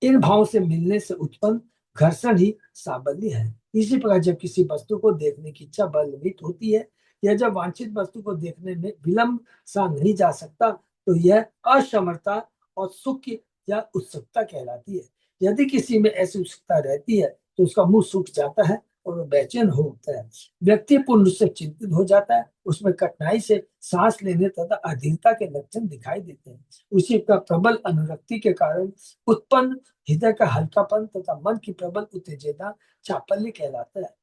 इन भावों से मिलने से उत्पन्न घर्षण ही साबल्य है। इसी प्रकार जब किसी वस्तु को देखने की इच्छा बलवृत होती है, या जब वांछित वस्तु को देखने में विलंब सा नहीं जा सकता, तो यह असमर्थता और सुख या उत्सुकता कहलाती है। यदि किसी में ऐसी उत्सुकता रहती है, तो उसका मुंह सूख जाता है और वो बेचैन हो उठता है। व्यक्ति पूर्ण रूप से चिंतित हो जाता है, उसमें कठिनाई से सांस लेने तथा अधीरता के लक्षण दिखाई देते हैं। उसी का प्रबल अनुरक्ति के कारण उत्पन्न हृदय का हल्कापन तथा मन की प्रबल उत्तेजना चापल्य कहलाता है।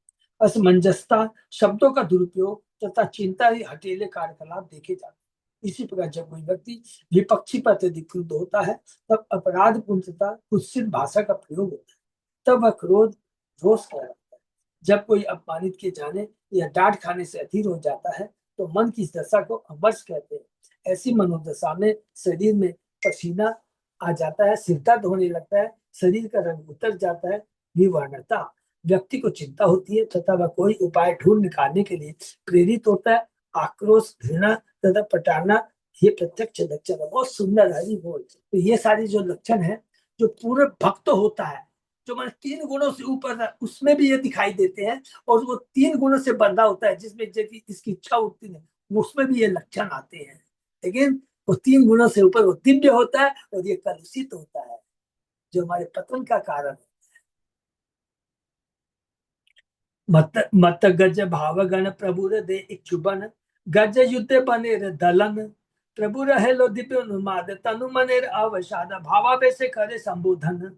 असमंजसता, शब्दों का दुरुपयोग तथा चिंता ही हठीले कार्यकलाप देखे जाते हैं। इसी प्रकार जब कोई व्यक्ति विपक्षी पर अत्यधिक क्रुद्ध होता है, तब अपराध पूर्ण तथा कुत्सित भाषा का प्रयोग होता है, तब वह क्रोध रोष कहलाता है। जब कोई अपमानित किए जाने या डांट खाने से अधीर हो जाता है, तो मन की इस दशा को अमर्ष कहते हैं। ऐसी मनोदशा में शरीर में पसीना आ जाता है, सिर दर्द होने लगता है, शरीर का रंग उतर जाता है, विवर्णता, व्यक्ति को चिंता होती है तथा वह कोई उपाय ढूंढ निकालने के लिए प्रेरित होता है। आक्रोश, घृणा तथा प्रताड़ना, ये प्रत्यक्ष लक्षण है। बहुत सुंदर है बोल। तो ये सारी जो लक्षण है, जो पूरे भक्त होता है, जो मैंने 3 गुणों से ऊपर है, उसमें भी ये दिखाई देते हैं। और वो 3 गुणों से बंधा होता है, जिसमें इसकी इच्छा उठती है, उसमें भी ये लक्षण आते हैं। लेकिन वो 3 गुणों से ऊपर वो दिव्य होता है और ये कलुषित होता है, जो हमारे पतन का कारण है। मत मत गज भाव गण प्रभु दे इच्छुबन, गज युद्ध बनेर दलन, प्रभु रहे लो दिव्य उन्माद, तनु मनेर अवसाद, भावावेश करे संबोधन।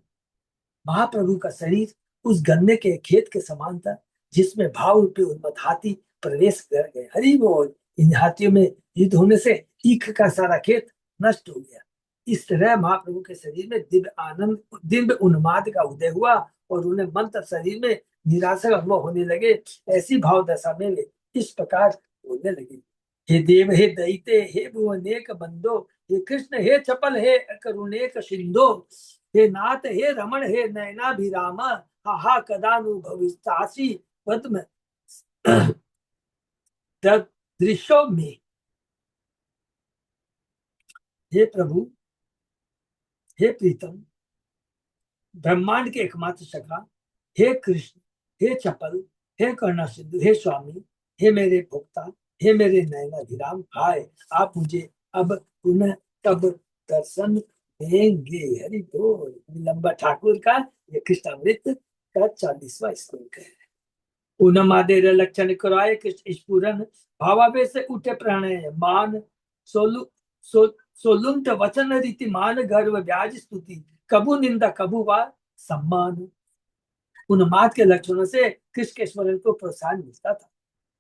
महाप्रभु का शरीर उस गन्ने के खेत के समान था, जिसमें भाव रूपी उन्मत्त हाथी प्रवेश कर गए। हरि बोल। इन हाथियों में युद्ध होने से ईख का सारा खेत नष्ट हो गया। इस तरह महाप्रभु के शरीर में दिव्य आनंद, दिव्य उन्माद का उदय हुआ और उन्हें मन तथा शरीर में निराशा का अनुभव होने लगे। ऐसी भाव दशा में वे इस प्रकार बोलने लगे। हे देव, हे दैते, हे भुवनेक बंदो, हे कृष्ण, हे चपल, हे करुणेक सिंधो, हे नाथ, हे रमण, हे नयनाभिराम, हा कदानुभविष्यासि पद्म दृश्यों में। हे प्रभु, हे प्रीतम, ब्रह्मांड के एकमात्र सखा, हे कृष्ण, हे चपल, हे करुणा सिंधु, हे स्वामी, हे मेरे भोक्ता, हे मेरे नयनाभिराम, हाय आप मुझे अब पुनः तब दर्शन देंगे। हरि बोल। लंबा ठाकुर का ये कृष्णामृत का 40वां श्लोक है। उन्मादेर लक्षण कराए कृष्ण स्फुरन, भावावेश से उठे प्रणय मान, सोलु सो सोलुंट वचन रीति मान, गर्व व्याज स्तुति, कबू निंदा कबू वा सम्मान। उन्माद के लक्षणों से कृष्ण के स्मरण को प्रोत्साहन मिलता था।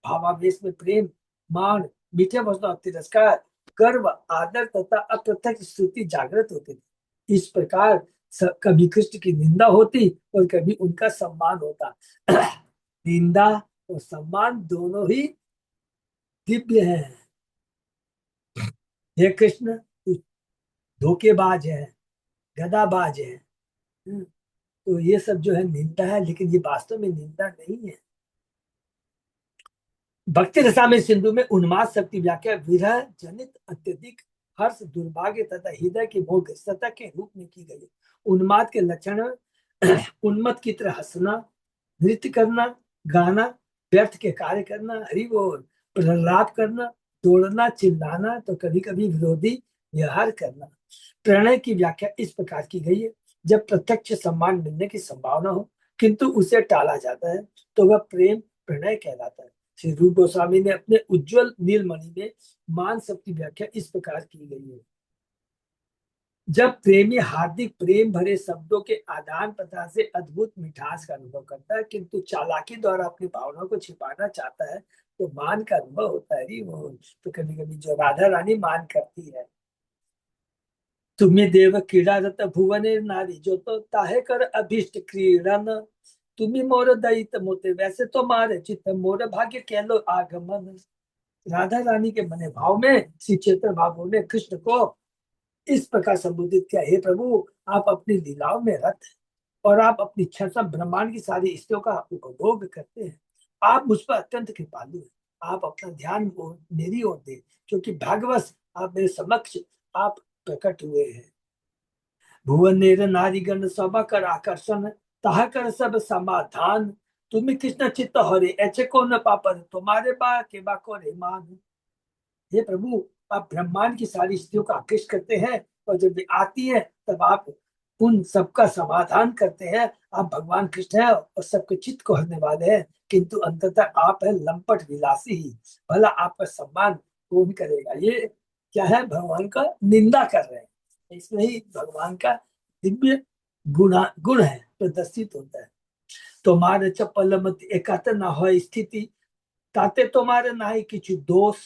भावावेश में प्रेम, मान, मीठे वचनों, तिरस्कार, गर्व, आदर तथा अप्रत्यक्ष स्तुति जागृत होते थे। इस प्रकार कभी कृष्ण की निंदा होती और कभी उनका सम्मान होता। निंदा और सम्मान दोनों ही दिव्य हैं। हे कृष्ण, तू धोखेबाज है, गदाबाज है। तो ये सब जो है निंदा है, लेकिन ये वास्तव में निंदा नहीं है। भक्ति रसामृत सिंधु में उन्माद शक्ति व्याख्या विरह जनित अत्यधिक हर्ष, दुर्भाग्य तथा हृदय की भोगग्रस्तता के रूप में की गई। उन्माद के लक्षण उन्मत्त की तरह हंसना, नृत्य करना, गाना, व्यर्थ के कार्य करना, हरि बोल, प्रलाप करना, दौड़ना, चिल्लाना, तो कभी कभी विरोधी व्यवहार करना। प्रणय की व्याख्या इस प्रकार की गई है, जब प्रत्यक्ष सम्मान मिलने की संभावना हो किंतु उसे टाला जाता है, तो वह प्रेम प्रणय कहलाता है। श्री रूप गोस्वामी ने अपने उज्जवल नीलमणि में मान शक्ति व्याख्या इस प्रकार की गई है। जब प्रेमी हार्दिक प्रेम भरे शब्दों के आदान प्रदान से अद्भुत मिठास का अनुभव करता है, किंतु चालाकी द्वारा अपनी भावनाओं को छिपाना चाहता है, तो मान का अनुभव होता है। वो तो कभी कभी जो राधा रानी मान करती है, तुम्हें देव क्रीड़ा रत भुवने नारी, जो तो ताहे कर अभिष्ट क्रीड़न, तुम्हें मोर दयित मोते, वैसे तो मारे चित्त मोर भाग्य कह लो आगमन। राधा रानी के बने भाव में श्री चैतन्य महाप्रभु ने कृष्ण को इस प्रकार संबोधित किया, हे प्रभु, आप अपनी लीलाओं में रत हैं और आप अपनी इच्छा से ब्रह्मांड की सारी स्त्रियों का उपभोग करते हैं। आप मुझ पर अत्यंत कृपालु हैं। आप अपना ध्यान मेरी ओर दे, क्योंकि भाग्यवश आप मेरे समक्ष आप प्रकट हुए हैं। भुवन नेर नारीगण सभा कर आकर्षण, ताह कर सब समाधान, तुम्हें कृष्ण चित्त हरे, ऐसे को न पापर, तुम्हारे बा के बा को रे मान। हे प्रभु, आप ब्रह्मांड की सारी स्त्रियों को आकृष्ट करते हैं और जब वे आती है तब आप उन सबका समाधान करते हैं। आप भगवान कृष्ण हैं और सबके चित्त को हरने वाले हैं, किंतु अंततः आप है लंपट विलासी ही। भला आपका सम्मान कौन करेगा? ये क्या है? भगवान का निंदा कर रहे हैं। इसमें ही भगवान का दिव्य गुण है प्रदर्शित होता है। तुम्हारे चपल मत एकत न हो स्थिति ताते तुम्हारे नाही किछु दोष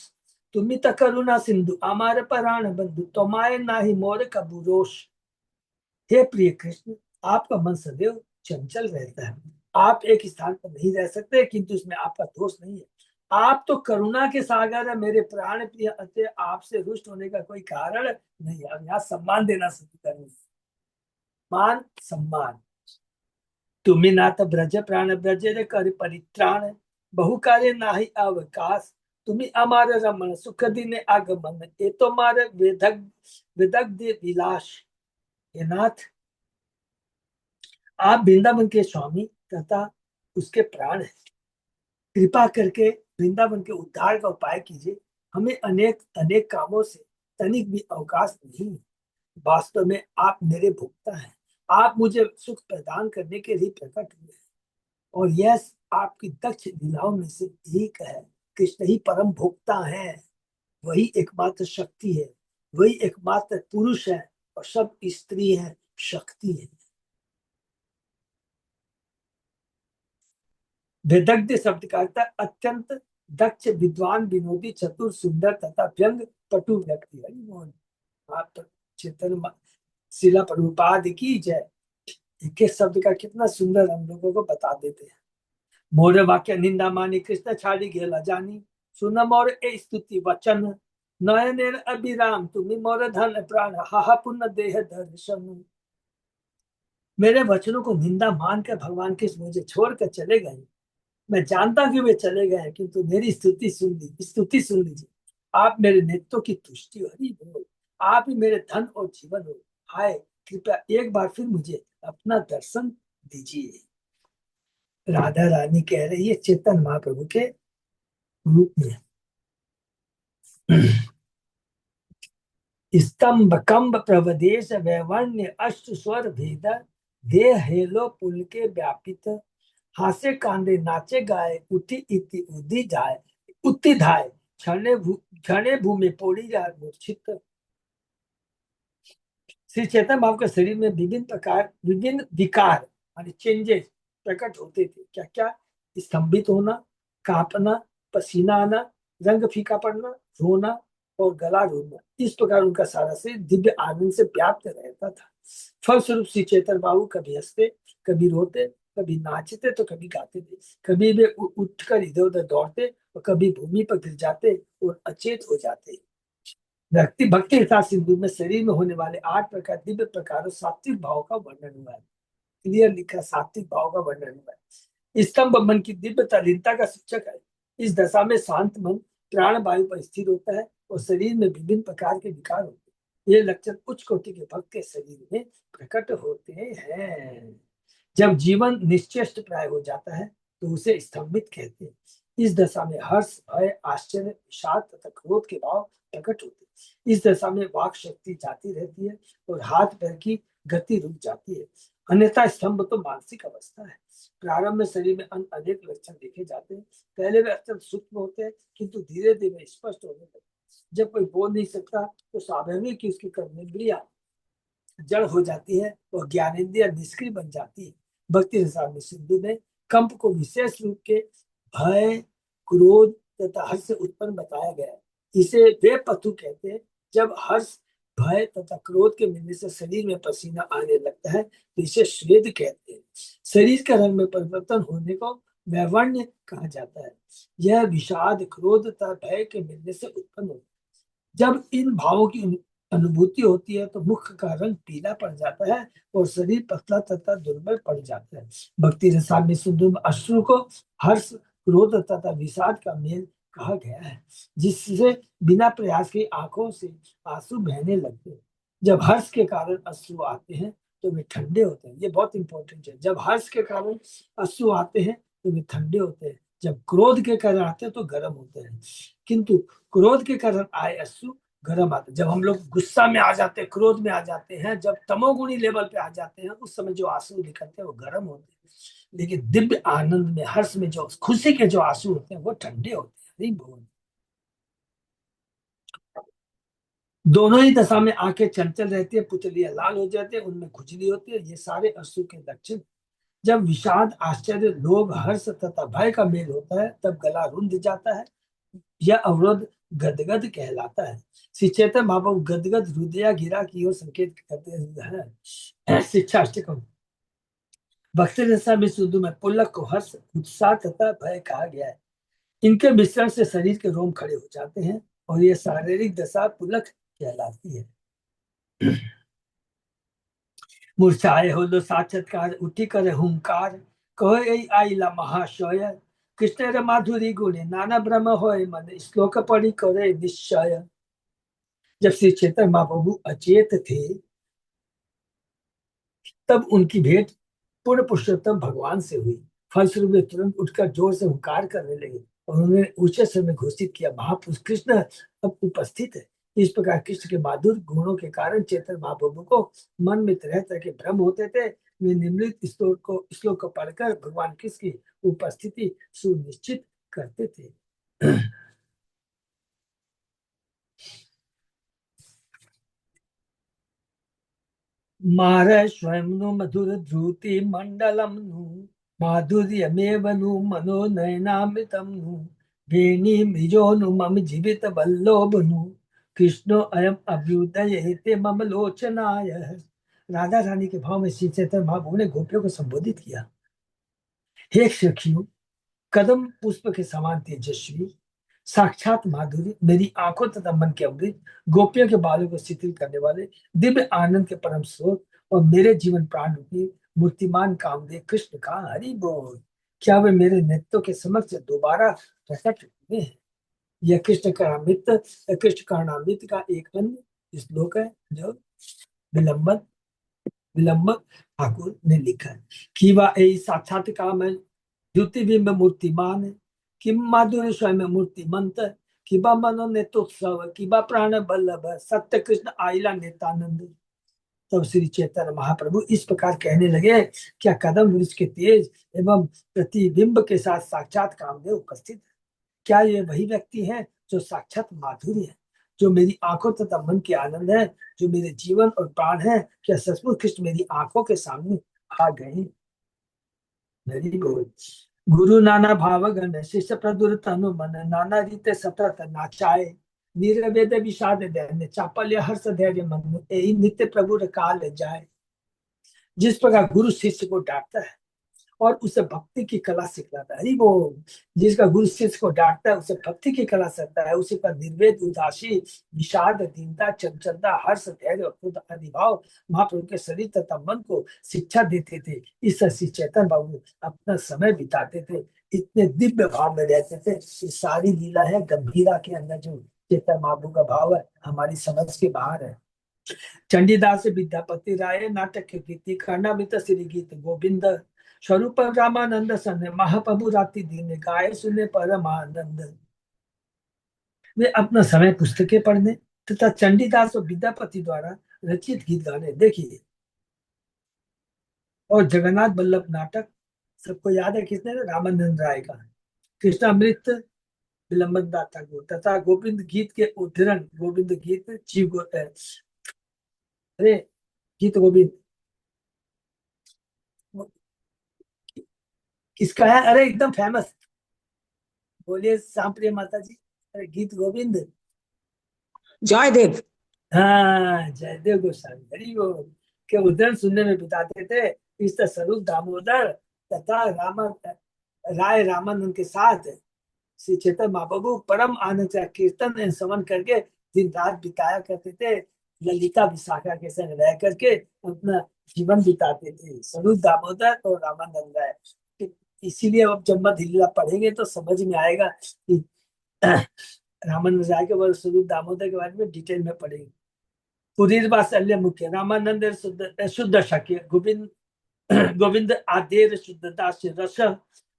तुम्ही त करुणा सिंधु हमारे प्राण बंधु तुम्हारे नाही मोर कबू रोष। हे प्रिय कृष्ण, आपका मन सदैव चंचल रहता है। आप एक स्थान पर नहीं रह सकते, किंतु इसमें आपका दोष नहीं है। आप तो करुणा के सागर है, मेरे प्राण प्रिय, अतः आपसे रुष्ट होने का कोई कारण नहीं है। यहाँ सम्मान देना शुरू करें, मान सम्मान। तुम्हें नाथ ब्रज प्राण ब्रज रे कर परित्राण बहु कार्य नाही अवकाश तुम्हें अमार रमन सुख दिन आगमन ये तो मारे वेदग विदग्ध विलास। हे नाथ, आप वृंदावन के स्वामी तथा उसके प्राण हैं। कृपा करके वृंदावन के उद्धार का उपाय कीजिए। हमें अनेक अनेक कामों से तनिक भी अवकाश नहीं है। वास्तव में आप मेरे भोक्ता हैं। आप मुझे सुख प्रदान करने के लिए प्रकट हुए हैं और यह आपकी दक्ष लीलाओं में से एक है। कृष्ण ही परम भोक्ता है, वही एकमात्र शक्ति है, वही एकमात्र पुरुष है और सब स्त्री है, शक्ति है। विदग्ध शब्द का अर्थ अत्यंत दक्ष, विद्वान, विनोदी, चतुर, सुंदर तथा व्यंग पटु व्यक्ति है। आप चेतन शिला प्रभुपाद की जय। एक शब्द का कितना सुंदर हम लोगों को बता देते हैं। मोर वाक्य निंदा मानी कृष्ण छाड़ी गेला जानी सुन मोर ए स्तुति वचन नयन अभिराम तुम्हें मोर धन प्राण हाहा पुण्य देह दर्शन। मेरे वचनों को निंदा मानकर भगवान कृष्ण मुझे छोड़कर चले गए। मैं जानता हूं कि वे चले गए, किंतु मेरी स्तुति सुन लीजिए। आप मेरे नेत्रों की तुष्टि हो, हरि बोल। आप ही मेरे धन और जीवन हो। हाय, कृपया एक बार फिर मुझे अपना दर्शन दीजिए। राधा रानी कह रही है चेतन महाप्रभु के रूप में। स्तंभ कंब प्रवदेश वैवर्ण्य अष्ट स्वर भेद देह हेलो पुल के व्यापित हासे कांदे नाचे गाए उठी इति उदी जाए उत्ति धाय क्षणे भूमि पोड़ी जाए मूर्छित। श्री चैतन्य भाव के शरीर में विभिन्न विकार माने चेंजेस प्रकट होते थे। क्या क्या? स्तंभित होना, कांपना, पसीना आना, रंग फीका पड़ना, रोना और गला रोना। इस प्रकार उनका सारा शरीर दिव्य आनंद से व्याप्त रहता था। फलस्वरूप श्री चैतन्य बाबू कभी हंसते, कभी रोते, कभी नाचते तो कभी गाते थे। कभी वे उठकर इधर उधर दौड़ते और कभी भूमि पर गिर जाते और अचेत हो जाते। भक्ति भक्ति रसा सिंधु में शरीर में होने वाले 8 प्रकार दिव्य प्रकारों सात्विक भाव का वर्णन हुआ है। क्लियर लिखा, सात्विक भाव का वर्णन हुआ है। स्तंभ मन की दिव्य तल्लीनता का सूचक है। इस दशा में शांत मन प्राण वायु पर स्थिर होता है और शरीर में विभिन्न प्रकार के विकार होते हैं। ये लक्षण उच्च कोटि के भक्त के शरीर में प्रकट होते हैं। जब जीवन निश्चेष्ट प्राय हो जाता है तो उसे स्तंभित कहते हैं। इस दशा में हर्ष, भय, आश्चर्य, विषाद तथा क्रोध के भाव प्रकट होते हैं। इस दशा में वाक शक्ति जाती रहती है और हाथ पैर की गति रुक जाती है। अन्यथा स्तंभ तो मानसिक अवस्था है। प्रारंभ में शरीर में अनेक लक्षण देखे जाते हैं। पहले वे अत्यंत सूक्ष्म होते हैं, किंतु धीरे धीरे स्पष्ट होने लगते हैं। जब कोई बोल नहीं सकता तो स्वाभाविक की उसकी कर्मेंद्रियां जड़ हो जाती है और ज्ञानेंद्रिय निष्क्रिय बन जाती है। भक्ति रसायन सिंधु में कंप को विशेष रूप के भय, क्रोध तथा हर्ष से उत्पन्न बताया गया है। इसे वे पथु कहते हैं। जब हर्ष, भय तथा क्रोध के मिलने से शरीर में पसीना आने लगता है तो इसे श्वेत कहते हैं। शरीर के रंग में परिवर्तन होने को वैवर्ण्य कहा जाता है। यह विषाद, क्रोध तथा भय के मिलने से उत्पन्न होता है। जब इन भावों की अनुभूति होती है तो मुख का रंग पीला पड़ जाता है और शरीर पतला तथा दुर्बल पड़ जाता है। भक्ति रसायन सिंधु में अश्रु को हर्ष, क्रोध तथा विषाद का मेल कहा गया है, जिससे बिना प्रयास के आंखों से आंसू बहने लगते हैं। जब हर्ष के कारण अश्रु आते हैं तो वे ठंडे होते हैं। ये बहुत इंपॉर्टेंट है। जब हर्ष के कारण अश्रु आते हैं तो वे ठंडे होते हैं। जब क्रोध के कारण आते हैं तो गर्म होते हैं। किंतु क्रोध के कारण आए अश्रु गर्म आते। जब हम लोग गुस्सा में आ जाते हैं, क्रोध में आ जाते हैं, जब तमोगुणी लेवल पे आ जाते हैं, उस समय जो आंसू निकलते हैं वो गर्म होते हैं। लेकिन दिव्य आनंद में, हर्ष में जो खुशी के जो आंसू होते हैं वो ठंडे होते हैं। नहीं बोल, दोनों ही दशा में आंखें चंचल रहती है, पुतलियां लाल हो जाती है, उनमें खुजली होती है। ये सारे अश्रु के लक्षण। जब विषाद, आश्चर्य, लोभ, हर्ष तथा भय का मेल होता है तब गला रुंध जाता है। यह अवरोध गदगद कहलाता है। श्री चैतन्य महाप्रभु गदगद हृदय गिरा की ओर संकेत करते हैं। शिक्षा अष्टकम। भक्ति रसा में शुद्ध में पुलक को हर्ष, उत्साह तथा भय कहा गया है। इनके मिश्रण से शरीर के रोम खड़े हो जाते हैं और ये शारीरिक दशा पुलक कहलाती है। मूर्छाए हो लो साक्षात्कार, उठी करे हुंकार, कहो ei आइला महाशय, कृष्ण रे माधुरी गुणे नाना ब्रह्म होय मन, श्लोक पढ़ी करे निश्चय। जब श्री चैतन्य महाप्रभु अचेत थे तब उनकी भेंट पूर्ण पुरुषोत्तम भगवान से हुई। फलस्वरूप वे तुरंत उठकर जोर से हुंकार करने लगे और उन्होंने ऊंचे स्वर में घोषित किया, महापुरुष कृष्ण अब उपस्थित है। इस प्रकार कृष्ण के माधुर गुणों के कारण चैतन्य महाप्रभु को मन में तरह तरह के भ्रम होते थे। वे निम्नलिखित श्लोक को पढ़कर भगवान कृष्ण की उपस्थिति सुनिश्चित करते थे। मार स्वयं नु मधुर ध्रुति मंडलम नु, माधुर्यमेव नु मनो नयनामृतम नु, वेणी मृजो नु मम जीवित वल्लोभ नु, कृष्णो अयम अभ्युदय ते मम लोचनाय। राधा रानी के भाव में श्री चैतन्य महाप्रभु ने गोपियों को संबोधित किया, हे सखियों, कदम पुष्प के समान तेजस्वी, साक्षात माधुरी, मेरी आंखों तथा मन के अमृत, गोपियों के बालों को शिथिल करने वाले, दिव्य आनंद के परम स्रोत और मेरे जीवन प्राण रूपी मूर्तिमान कामदेव कृष्ण का हरि बोल। क्या वे मेरे नेत्रों के समक्ष दोबारा प्रकट हुए हैं? यह कृष्ण कर्णामृत का एक अन्य श्लोक है जो विलंबन विलंब ठाकुर ने लिखा है। कि वह साक्षात काम है, ज्योतिबिंब मूर्तिमान, किम माधुर्य स्वयं मूर्तिमंत, किबा मनो नेतोत्सव, किबा प्राण बल्लभ, सत्य कृष्ण आइला नेतानंद। तब श्री चैतन्य महाप्रभु इस प्रकार कहने लगे, क्या कदम वृक्ष के तेज एवं प्रतिबिंब के साथ साक्षात कामदेव उपस्थित है? क्या ये वही व्यक्ति है जो साक्षात माधुर्य है, जो मेरी आंखों तथा मन के आनंद है, जो मेरे जीवन और प्राण है? क्या सचमुच कृष्ण मेरी आंखों के सामने आ गए? मेरी बोल। गुरु नाना भाव गण, शिष्य प्रदुर तनु मन, नाना रीते सतत नाचाए, निर्वेद विषाद दैन्य, चापल्य हर्ष धैर्य मन, यही नित्य प्रभु काल जाए। जिस प्रकार गुरु शिष्य को डांटता है और उसे भक्ति की कला सिखलाता है, हरि बोल। जिसका गुरु शिष्य को डांटता है, उसे भक्ति की कला सिखाता है, उसी का निर्वेद, उदासी, विषाद, दीनता, चंचलता, हर्ष, धैर्य और क्रोध आदि भाव महाप्रभु के शरीर तथा मन को शिक्षा देते थे। इस श्री चैतन्य बाबू अपना समय बिताते थे, इतने दिव्य भाव में रहते थे। ये सारी लीला है गंभीरा के अंदर, जो चैतन्य महाप्रभु का भाव है हमारी समझ के बाहर है। चंडीदास विद्यापति राय नाटक की गीति, कर्णामृत श्री गीत गोविंद, स्वरूप रामानंद सन, महाप्रभु राति दिन गाय सुने परमानंद। वे अपना समय पुस्तकें पढ़ने तथा चंडीदास और विद्यापति द्वारा रचित गीत गाने। देखिए, और जगन्नाथ वल्लभ नाटक सबको याद है, किसने? रामानंद राय का। कृष्णामृत विलंबन दाता को तथा गोविंद गीत के उद्धरण, गोविंद गीत अरे गीत गोविंद किसका है? अरे एकदम फेमस, बोलिए श्याम प्रिय माता जी। अरे गीत गोविंद, जयदेव। हाँ, जयदेव गोस्वामी, हरि बोल, के उद्धरण सुनने में बिताते थे। इस स्वरूप दामोदर तथा राय रामानंद के साथ श्री चैतन्य महाप्रभु परम आनंद से कीर्तन एवं श्रवण करके दिन रात बिताया करते थे। ललिता विशाखा के संग रह करके अपना जीवन बिताते थे, स्वरूप दामोदर और रामानंद राय। इसीलिए अब जब मत लीला पढ़ेंगे तो समझ में आएगा कि रामानंद राय के बारे, स्वरूप दामोदर के बारे में डिटेल में पढ़ेंगे। पुरीर वात्सल्य मुख्य, रामानंद शुद्ध शक्य, गोविंद गोविंद आदेर शुद्ध दास रस,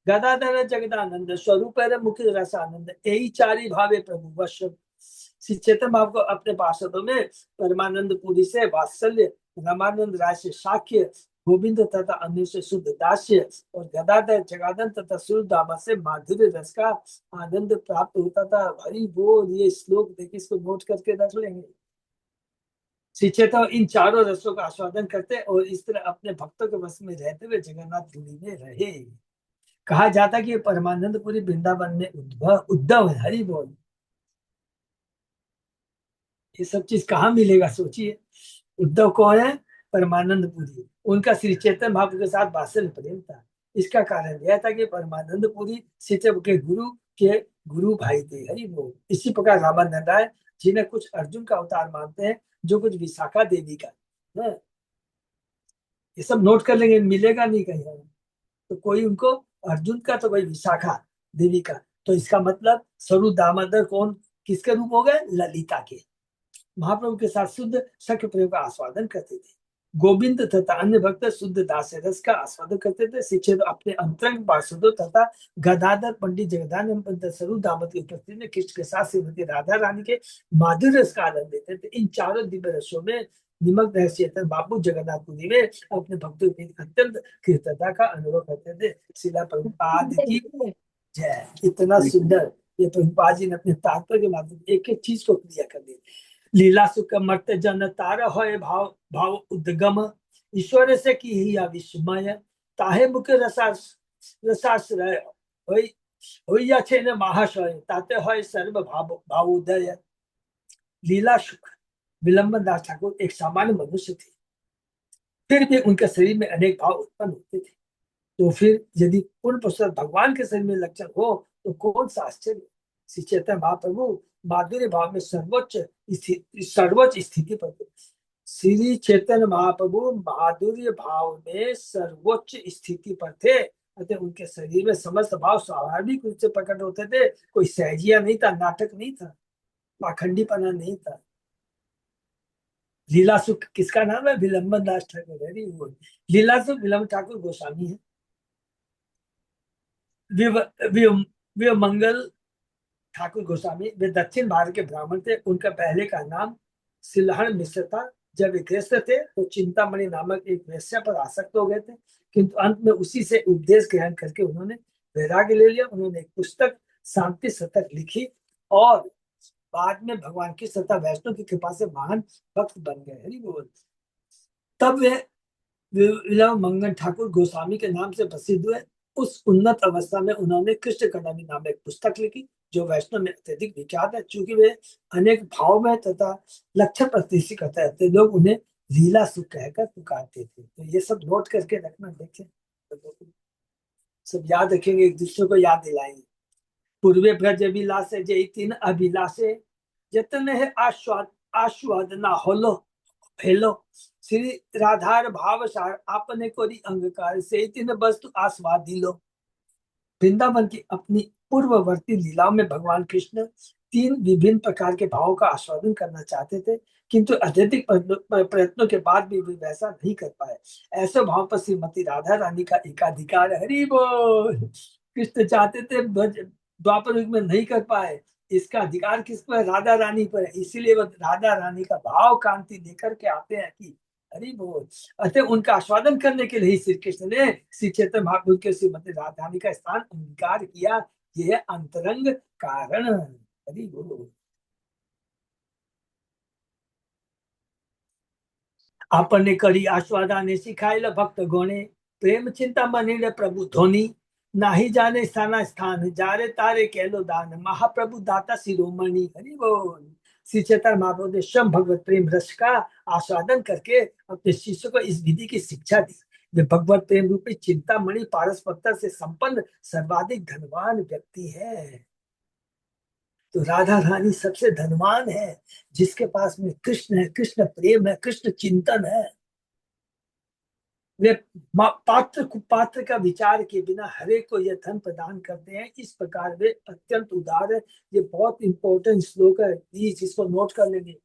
गदाधर जगदानंद, स्वरूप मुख्य रस आनंद, यही चारी भावे प्रभु वश। श्री चैतन्य भाव को अपने पार्षदों में परमानंद पुरी से वात्सल्य, रामानंद राय से साख्य, गोविंद तथा अन्य से शुद्ध दास्य और गदाधर जगानंद तथा सूर्य दामा से माधुर्य रस का आनंद प्राप्त होता था। हरि बोल। ये श्लोक देखिए, इसको नोट करके रख लेंगे। श्री चैतन्य इन चारों रसों का आस्वादन करते और इस तरह अपने भक्तों के वश में रहते हुए जगन्नाथ पुरी में रहे। कहा जाता कि परमानंद पुरी वृंदावन में उद्धव उद्धव है। हरि बोल। ये सब चीज कहाँ मिलेगा सोचिए। उद्धव कौन है? परमानंद पुरी। उनका श्री चैतन्य महाप्रभु के साथ वात्सल्य प्रेम था। इसका कारण यह था कि परमानंद पुरी श्री चैतन्य के गुरु भाई थे। हरि बोल। इसी प्रकार रामानंद राय जिन्हें कुछ अर्जुन का अवतार मानते हैं, जो कुछ विशाखा देवी का है। ये सब नोट कर लेंगे, मिलेगा नहीं कहीं। तो कोई उनको अर्जुन का, तो कोई विशाखा देवी का। तो इसका मतलब स्वरूप दामोदर कौन किसके रूप हो गए? ललिता के। महाप्रभु के साथ शुद्ध सख्य प्रेम का आस्वादन करते थे। गोविंद तथा अन्य भक्त शुद्ध दास रस का आस्वादन करते थे। शिक्षित अपने अंतरंग पार्षदों तथा गदाधर पंडित जगदानंद पंडित स्वरूप दामोदर की उपस्थिति में कृष्ण के साथ श्रीमती राधा रानी के माधुर्य रस का आनंद लेते थे। इन चारों दिव्य रसों में निमग्न रह चेतन बाबू जगन्नाथपुरी में अपने भक्तों की अत्यंत कृतज्ञता का अनुभव करते थे। शिला प्रभुपाद की जय। इतना सुंदर ये प्रभुपाद जी ने अपने तात्पर्य के माध्यम एक एक चीज को क्लियर कर दिया। लीला सुख मर्त जन तार होय भाव भाव उद्गम, ईश्वर से की ही विस्मय, ताहे मुख रसाश्रय होय होय अच्छे न महाशय, ताते होय सर्व भाव उदय। लीला सुख विलंबन दास ठाकुर एक सामान्य मनुष्य थे, फिर भी उनके शरीर में अनेक भाव उत्पन्न होते थे। तो फिर यदि पूर्ण पुरुष भगवान के शरीर में लक्षण हो तो कौन सा आश्चर्य। श्री चैतन्य महाप्रभु माधुर्य भाव में सर्वोच्च स्थिति पर थे। श्री चैतन्य महाप्रभु माधुर्य भाव में सर्वोच्च स्थिति पर थे, अतः उनके शरीर में समस्त भाव स्वाभाविक रूप से प्रकट होते थे। कोई सहजिया नहीं था, नाटक नहीं था, पाखंडीपना नहीं था। लीला सुख किसका नाम है? विलंबन दास ठाकुर। लीला सुख विलंब ठाकुर गोस्वामी है। विव मंगल ठाकुर गोस्वामी वे दक्षिण भारत के ब्राह्मण थे। उनका पहले का नाम सिलहन मिश्र था। जब वे गृहस्थ थे तो चिंतामणि नामक एक वेश्या पर आसक्त हो गए थे, किंतु अंत में उसी से उपदेश ग्रहण करके उन्होंने वैराग्य ले लिया। उन्होंने एक पुस्तक शांति शतक लिखी और बाद में भगवान की तथा वैष्णव की कृपा से महान भक्त बन गए। हरि बोल। तब वे विलंब मंगल ठाकुर गोस्वामी के नाम से प्रसिद्ध हुए। उस उन्नत अवस्था में उन्होंने कृष्ण कटामी नाम एक पुस्तक लिखी, जो वैष्णव में अत्यधिक विख्यात है। चूंकि वे अनेक भाव में तथा लक्षण प्रतिष्ठित करते थे, लोग उन्हें लीला सुख कहकर पुकारते थे। तो ये सब नोट करके रखना, देखें सब याद रखेंगे, एक दूसरे को याद दिलाएंगे। पूर्वे ब्रज विलासे जय तीन अभिलाषे, जतन है आस्वाद ना होलो हेलो, श्री राधार भाव सार आपने कोरी अंगकार से तीन वस्तु आस्वाद दिलो। वृंदावन की अपनी पूर्ववर्ती लीलाओं में भगवान कृष्ण तीन विभिन्न प्रकार के भावों का आस्वादन करना चाहते थे, किंतु अत्यधिक प्रयत्नों के बाद भी वे वैसा नहीं कर पाए। ऐसे भाव पर श्रीमती राधा रानी का एकाधिकार। हरि बोल। कृष्ण चाहते थे, द्वापर युग में नहीं कर पाए, इसका अधिकार किस पर? राधा रानी पर। इसीलिए वो राधा रानी का भाव कांति लेकर के आते हैं कि हरि बोल। अतः उनका आस्वादन करने के लिए ही श्री कृष्ण ने श्री चैतन्य महाप्रभु के श्रीमती राधा रानी का स्थान अंगीकार किया। यह अंतरंग कारण। हरि बोल। आपने करी आस्वादाने सिखाइल भक्त गोणे, प्रेम चिंता मनीले प्रभु धोनी, नाही जाने स्थाना स्थान, जारे तारे कहलो दान, महाप्रभु दाता शिरोमणि। हरि बोल। श्री चैतन्य महाप्रभु ने स्वयं भगवत प्रेम रस का आस्वादन करके अपने शिष्य को इस विधि की शिक्षा दी। वे भगवत प्रेम रूपी चिंतामणि पारस पत्थर से संपन्न सर्वाधिक धनवान व्यक्ति है। तो राधा रानी सबसे धनवान है, जिसके पास में कृष्ण है, कृष्ण प्रेम है, कृष्ण चिंतन है। वे पात्र का विचार के बिना हरेक को यह धन प्रदान करते हैं। इस प्रकार वे अत्यंत उदार है। ये बहुत इंपॉर्टेंट श्लोक है, प्लीज इसको नोट कर लेंगे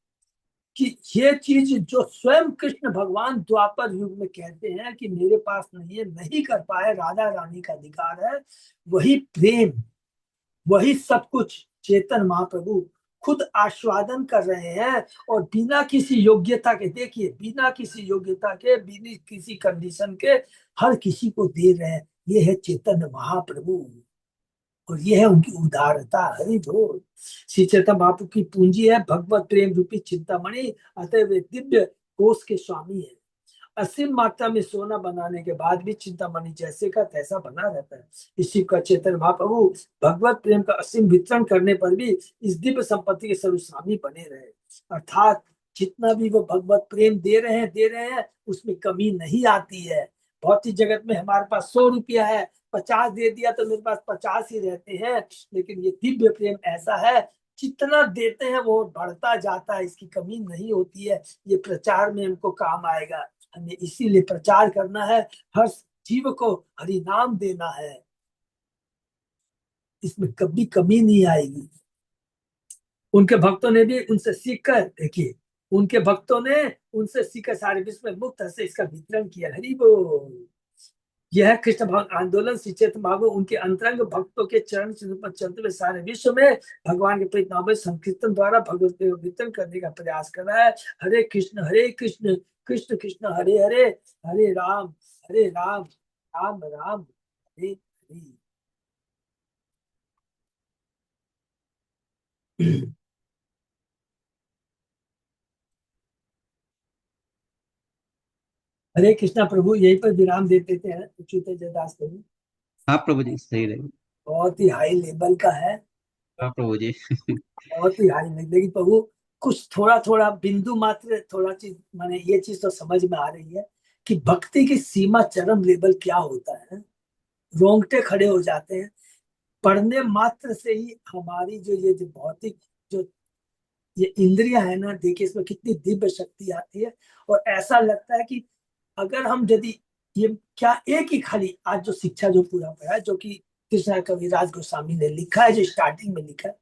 कि ये चीज जो स्वयं कृष्ण भगवान द्वापर युग में कहते हैं कि मेरे पास नहीं है, नहीं कर पाए, राधा रानी का अधिकार है, वही प्रेम, वही सब कुछ चेतन महाप्रभु खुद आस्वादन कर रहे हैं। और बिना किसी योग्यता के, देखिए बिना किसी योग्यता के, बिना किसी कंडीशन के हर किसी को दे रहे हैं। ये है चेतन महाप्रभु। और ये है उनकी उदारता। हरि बोल। श्री चैतन्य महाप्रभु की पूंजी है भगवत प्रेम रूपी चिंतामणि, अतः वे दिव्य कोष के स्वामी है। असीम मात्रा में सोना बनाने के बाद भी चिंतामणि जैसे का तैसा बना रहता है। इसी का चैतन्य महाप्रभु भगवत प्रेम का असीम वितरण करने पर भी इस दिव्य संपत्ति के सर्वस्वामी बने रहे। अर्थात जितना भी वो भगवत प्रेम दे रहे हैं उसमें कमी नहीं आती है। भौतिक जगत में हमारे पास 100 रुपया है, 50 दे दिया तो मेरे पास 50 ही रहते हैं। लेकिन ये दिव्य प्रेम ऐसा है, जितना देते हैं वो बढ़ता जाता है, इसकी कमी नहीं होती है। ये प्रचार में हमको काम आएगा। हमें इसीलिए प्रचार करना है, हर जीव को हरि नाम देना है, इसमें कभी कमी नहीं आएगी। उनके भक्तों ने भी उनसे सीखकर, देखिए उनके भक्तों ने उनसे सीखकर सारे विश्व में मुक्त से इसका वितरण किया। हरि बोल। यह कृष्ण भक्त आंदोलन श्री चैतन्य महाप्रभु उनके अंतरंग भक्तों के चरण चिन्ह पर चलते हुए सारे विश्व में भगवान के प्रीत नाम में संकीर्तन द्वारा भगवत प्रेम वितरण करने का प्रयास कर रहा है। हरे कृष्ण कृष्ण कृष्ण हरे हरे, हरे राम राम राम हरे हरे। हरे कृष्णा प्रभु, यहीं पर विराम दे देते हैं अच्युत जयदास प्रभु। हाँ प्रभु जी, सही रहेगा। बहुत ही हाई लेवल का है, हाँ प्रभु जी। बहुत ही हाई लेवल। लेकिन प्रभु कुछ थोड़ा थोड़ा बिंदु मात्र थोड़ा चीज, माने ये चीज तो समझ में आ रही है कि भक्ति की सीमा चरम लेवल क्या होता है। रोंगटे खड़े हो जाते हैं पढ़ने मात्र से ही। हमारी जो भौतिक जो ये इंद्रियां है ना, देखिए इसमें कितनी दिव्य शक्ति आती है। और ऐसा लगता है कि अगर हम यदि ये क्या एक ही खाली आज जो शिक्षा जो पूरा पढ़ा है, जो कि कृष्णा कविराज गोस्वामी ने लिखा है, जो स्टार्टिंग में लिखा है,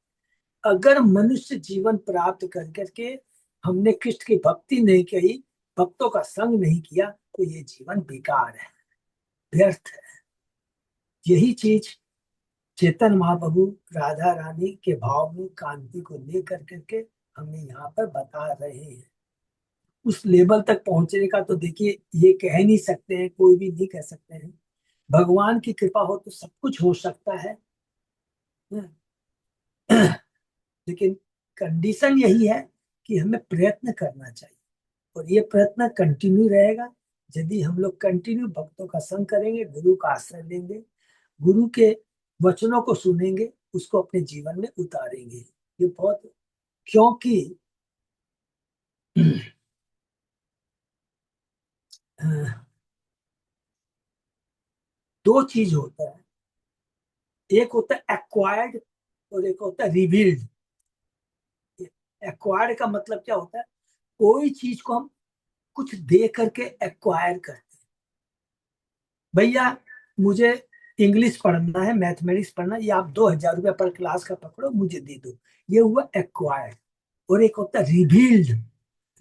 अगर मनुष्य जीवन प्राप्त कर करके हमने कृष्ण की भक्ति नहीं की, भक्तों का संग नहीं किया, तो ये जीवन बेकार है, व्यर्थ है। यही चीज चेतन महाप्रभु राधा रानी के भाव में कांति को लेकर करके हमें यहाँ पर बता रहे हैं। उस लेवल तक पहुंचने का तो देखिए ये कह नहीं सकते हैं, कोई भी नहीं कह सकते हैं। भगवान की कृपा हो तो सब कुछ हो सकता है। लेकिन कंडीशन यही है कि हमें प्रयत्न करना चाहिए, और ये प्रयत्न कंटिन्यू रहेगा। यदि हम लोग कंटिन्यू भक्तों का संग करेंगे, गुरु का आश्रय लेंगे, गुरु के वचनों को सुनेंगे, उसको अपने जीवन में उतारेंगे। ये बहुत, क्योंकि दो चीज होता है, एक होता है एक्वायर्ड और एक होता है रिवील्ड। एक्वायर्ड का मतलब क्या होता है, कोई चीज को हम कुछ दे करके एक्वायर करते हैं। भैया मुझे इंग्लिश पढ़ना है, मैथमेटिक्स पढ़ना है, ये आप 2,000 रुपया पर क्लास का पकड़ो, मुझे दे दो, ये हुआ एक्वायर्ड। और एक होता है रिवील्ड।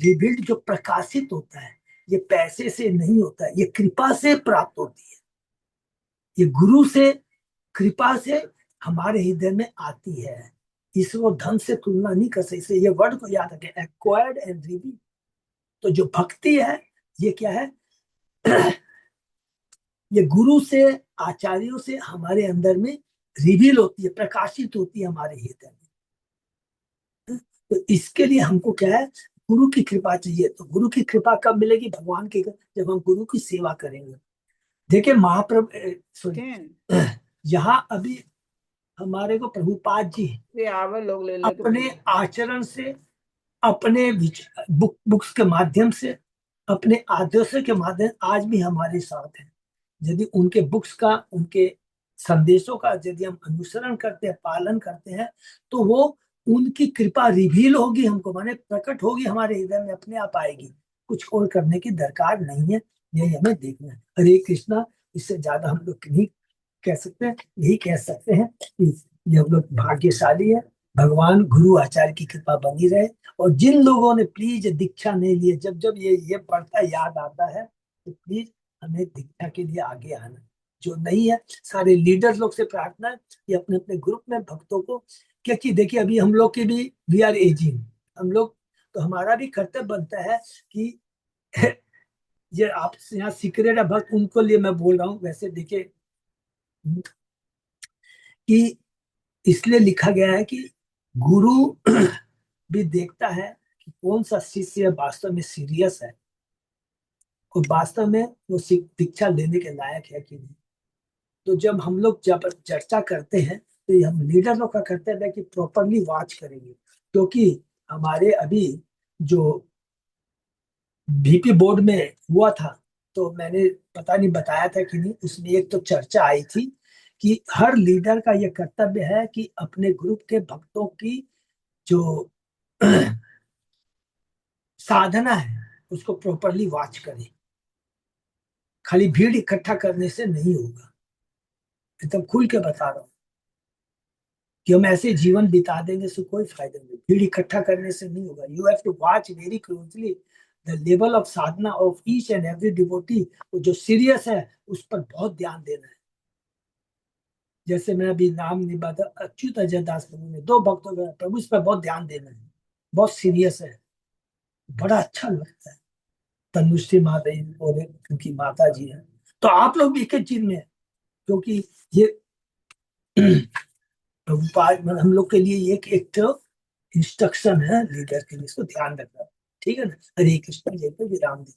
रिवील्ड जो प्रकाशित होता है, ये पैसे से नहीं होता है, ये कृपा से प्राप्त होती है। ये गुरु से, कृपा से हमारे हृदय में आती है। इसको धन से तुलना नहीं कर सकते, ये वर्ड को याद रखें, एक्वायर्ड एंड रिवील्ड। तो जो भक्ति है ये क्या है, ये गुरु से, आचार्यों से हमारे अंदर में रिवील होती है, प्रकाशित होती है हमारे हृदय में। तो इसके लिए हमको क्या है, गुरु की कृपा चाहिए। तो गुरु की कृपा कब मिलेगी, भगवान की, जब हम गुरु की सेवा करेंगे। देखिए महाप्रभु, सॉरी, यहाँ अभी हमारे को प्रभुपाद जी अपने आचरण से, अपने बुक्स के माध्यम से, अपने आदर्शों के माध्यम आज भी हमारे साथ हैं। यदि उनके बुक्स का, उनके संदेशों का यदि हम अनुसरण करते हैं, पालन करते हैं, तो वो उनकी कृपा रिवील होगी हमको, माने प्रकट होगी हमारे हृदय में, अपने आप आएगी। कुछ और करने की दरकार नहीं है, यही हमें देखना है। हरे कृष्णा। इससे ज्यादा हम लोग नहीं कह सकते हैं। यही कह सकते हैं कि ये हम लोग भाग्यशाली है, भगवान गुरु आचार्य की कृपा बनी रहे। और जिन लोगों ने प्लीज दीक्षा नहीं लिए, जब जब ये पढ़ता याद आता है, तो प्लीज हमें दीक्षा के लिए आगे आना। जो नहीं है, सारे लीडर लोग से प्रार्थना है कि अपने अपने ग्रुप में भक्तों को, क्योंकि देखिए अभी हम लोग की भी वी आर एजिंग, हम लोग, तो हमारा भी कर्तव्य बनता है कि ये आप यहाँ सीक्रेट है भक्त, उनको लिए मैं बोल रहा हूँ। वैसे देखिए कि इसलिए लिखा गया है कि गुरु भी देखता है कि कौन सा शिष्य वास्तव में सीरियस है और वास्तव में वो दीक्षा लेने के लायक है कि नहीं। तो जब हम लोग जब चर्चा करते हैं तो ये हम लीडर लोग का करते हैं कि प्रॉपरली वॉच करेंगे, क्योंकि हमारे अभी जो VP बोर्ड में हुआ था, तो मैंने पता नहीं बताया था कि नहीं, उसमें एक तो चर्चा आई थी कि हर लीडर का यह कर्तव्य है कि अपने ग्रुप के भक्तों की जो साधना है उसको प्रॉपरली वॉच करे। खाली भीड़ इकट्ठा करने से नहीं होगा, एकदम खुल के बता रहा हूँ कि हम ऐसे जीवन बिता देंगे से कोई फायदा नहीं, भीड़ इकट्ठा करने से नहीं होगा। You have to watch very closely the level of sadhana of each and every devotee. जो सीरियस है उस पर बहुत ध्यान देना है। जैसे मैं अभी नाम नहीं बता, अच्युत अजय दास प्रभु ने 2 भक्तों का प्रभु इस पर बहुत ध्यान देना है, बहुत सीरियस है, बड़ा अच्छा लगता है। तनुश्री माता जी और उनकी माता जी है, तो आप लोग भी एक एक चीज में है, क्योंकि ये प्रभुपाद हम लोग के लिए एक एक तो इंस्ट्रक्शन है लीडर के लिए, इसको ध्यान रखना। ठीक है ना। हरे कृष्ण जय पे विराम दे।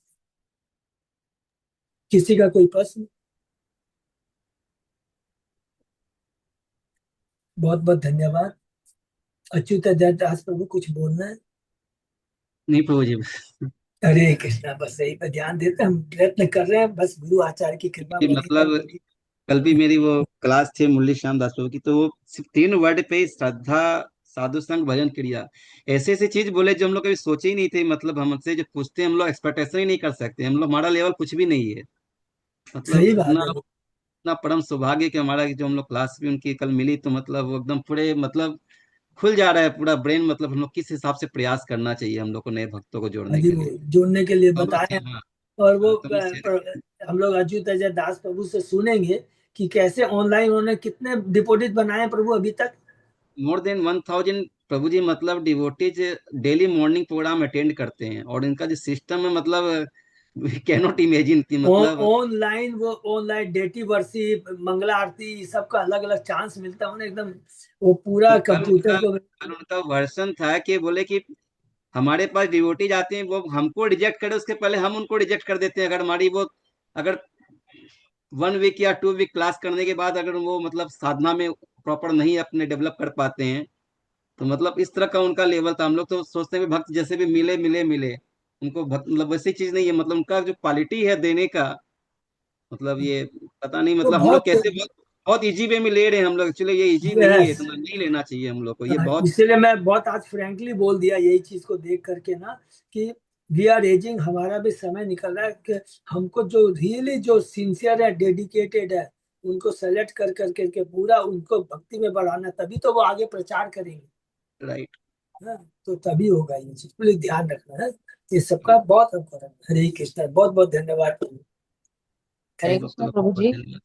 किसी का कोई प्रश्न? बहुत बहुत धन्यवाद। अच्युत दास प्रभु कुछ बोलना है? नहीं प्रभु जी। हरे कृष्णा, बस यही पे ध्यान देते हैं, हम प्रयत्न कर रहे हैं, बस गुरु आचार्य की कृपा कि बनी मतलब रहे। कल भी मेरी वो क्लास थी मुरली श्याम दास प्रभु की, तो वो सिर्फ 3 वर्ड पे ही, श्रद्धा, साधु संग, भजन क्रिया, ऐसे ऐसे चीज बोले जो हम लोग कभी सोचे ही नहीं थे। मतलब हमसे जो पूछते हैं हम लोग एक्सपेक्टेशन ही नहीं कर सकते, हम लोग, हमारा लेवल कुछ भी नहीं है। मतलब सही बात इतना है। इतना परम सौभाग्य कि हमारा जो हम लोग क्लास भी उनकी कल मिली, तो मतलब वो एकदम पूरे मतलब खुल जा रहा है पूरा ब्रेन। मतलब हम लोग किस हिसाब से प्रयास करना चाहिए हम लोग को नए भक्तों को जोड़ने हरि के वो लिए। जोड़ने के लिए तो हम लोग बताए। हाँ और वो हाँ, तो हम लोग हम लोग अच्युत अजय दास प्रभु से सुनेंगे कि कैसे ऑनलाइन उन्होंने कितने डिपॉजिट बनाए हैं प्रभु अभी तक। मोर देन 1000 प्रभु जी मतलब devotees daily morning program attend करते हैं, और इनका जो सिस्टम है मतलब कैन नॉट इमेजिन की मतलब। ऑनलाइन वो ऑनलाइन डेटी वर्शिप मंगला आरती सबका अलग अलग चांस मिलता है उन्हें एकदम। वो पूरा तो कंप्यूटर को। कल उनका वर्सन था कि बोले कि हमारे पास डिवोटीज आते हैं, वो हमको रिजेक्ट करे उसके पहले हम उनको रिजेक्ट कर देते हैं। अगर हमारी वो, अगर 1 वीक या 2 वीक क्लास करने के बाद अगर वो मतलब साधना में प्रॉपर नहीं अपने डेवलप कर पाते हैं, तो मतलब इस तरह का उनका लेवल था। हम लोग तो सोचते हैं भी भक्त जैसे भी मिले मिले मिले, उनको भक्त मतलब वैसी चीज नहीं है। मतलब उनका जो क्वालिटी है देने का, मतलब ये पता नहीं वो मतलब हम लोग बहुत। कैसे बहुत बहुत इजी वे में ले रहे हैं हम लोग। एक्चुअली ये इजी नहीं है, यस। इतना नहीं लेना चाहिए हम लोग को, ये बहुत। इसीलिए मैं बहुत आज फ्रैंकली बोल दिया यही चीज को देख करके ना कि वी आर एजिंग, हमारा भी समय निकल रहा है कि हमको जो रियली जो सिंसियर है डेडिकेटेड है उनको सेलेक्ट कर करके पूरा उनको भक्ति में बढ़ाना, तभी तो वो आगे प्रचार करेंगे। राइट। हाँ, तो तभी होगा ये चीज, प्लीज ध्यान रखना है। ये सबका बहुत अवसर है। हरे कृष्ण, बहुत बहुत धन्यवाद। हरे थैंक। कृष्ण भक्तों का प्रभु बहुत जी। धन्यवाद।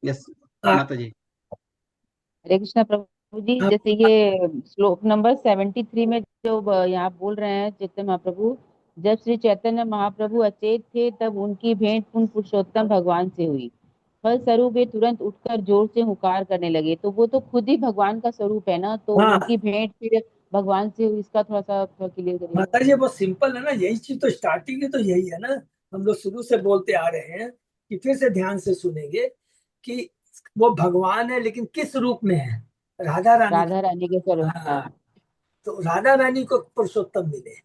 यस हाँ। माता जी। हरे कृष्ण प्रभु जी, हाँ, जैसे ये श्लोक नंबर 73 में जो यहाँ बोल रहे हैं चैतन्य महाप्रभु, जब श्री चैतन्य महाप्रभु अचेत थे तब उनकी भेंट उन पुरुषोत्तम भगवान से हुई। फल स्वरूप वे तुरंत उठकर जोर से हुकार करने लगे। तो वो तो खुद ही भगवान का स्वरूप है ना, तो हाँ उनकी भेंट फिर भगवान से हुई, इसका थोड़ा सा क्लियर करिए। माता जी, बहुत सिंपल है ना, यही चीज तो स्टार्टिंग है, तो यही है ना। हम लोग शुरू से बोलते आ रहे हैं कि फिर से ध्यान से सुनेंगे कि वो भगवान है लेकिन किस रूप में है? राधा रानी के। राधा रानी के स्वरूप, हाँ। हाँ, तो राधा रानी को पुरुषोत्तम मिले।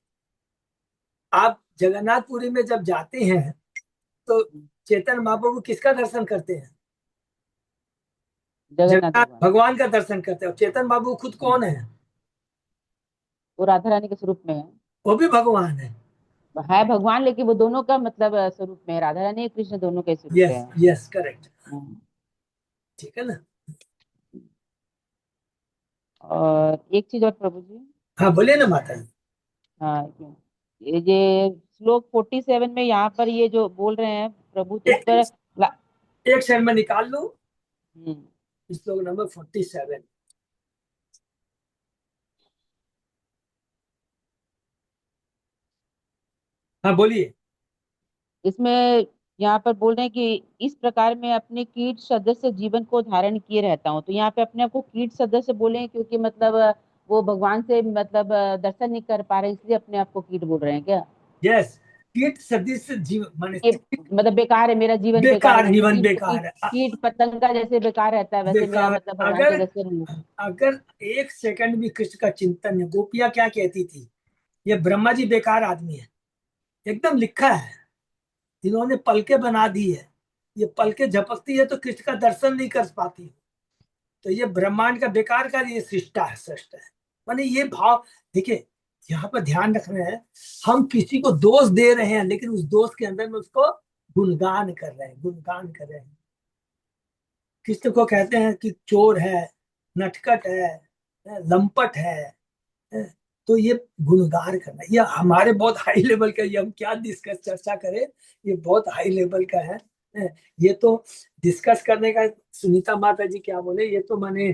आप जगन्नाथपुरी में जब जाते हैं तो चेतन महाप्रभु किसका दर्शन करते हैं? जगन्नाथ जगन्नाथ भगवान। भगवान का दर्शन करते हैं। और चेतन बाबू खुद कौन है? वो राधा रानी के स्वरूप में है। वो भी भगवान है भगवान, लेकिन वो दोनों का मतलब स्वरूप में है, राधा रानी और कृष्ण दोनों के स्वरूप यस है। Yes, correct. हाँ। ठीक है ना। और एक चीज और प्रभु जी। हाँ बोलिए ना माता जी। हाँ, ये श्लोक 47 में यहाँ पर ये जो बोल रहे हैं प्रभु, तो इस एक, पर एक सेकंड में निकाल लो। हम्म, श्लोक नंबर 47। हाँ बोलिए। इसमें यहाँ पर बोल रहे हैं कि इस प्रकार मैं अपने कीट सदस्य जीवन को धारण किए रहता हूँ। तो यहाँ पे अपने आप को कीट सदस्य बोले हैं क्योंकि मतलब वो भगवान से मतलब दर्शन नहीं कर पा रहे, इसलिए अपने आप को कीट बोल रहे हैं क्या? यस, कीट सदृश जीवन माने ये मतलब बेकार है, मेरा जीवन बेकार है, बेकार, जैसे जीवन कीट बेकार है, कीट पतंग का जैसे बेकार रहता है, वैसे मेरा बेकार। मतलब भगवान से अगर दर्शन नहीं हुआ। अगर एक सेकंड भी कृष्ण का चिंतन है, गोपियां क्या कहती थी, ये ब्रह्मा जी बेकार आदमी है, एकदम लिखा है, इन्होंने पलके बना दी है, ये पलके झपकती है तो कृष्ण का दर्शन नहीं कर पाती, तो ये ब्रह्मांड का बेकार का ये सृष्टा है, सृष्टा है। माने ये भाव देखिए, यहाँ पर ध्यान रखना है, हम किसी को दोष दे रहे हैं लेकिन उस दोष के अंदर में उसको गुणगान कर रहे हैं, गुणगान कर रहे हैं। कृष्ण को कहते हैं कि चोर है, नटखट है, लंपट है, तो ये गुणगान करना, ये हमारे बहुत हाई लेवल का, ये हम क्या डिस्कस चर्चा करें, ये बहुत हाई लेवल का है। ये तो डिस्कस करने का, सुनीता माता जी क्या बोले, ये तो मैंने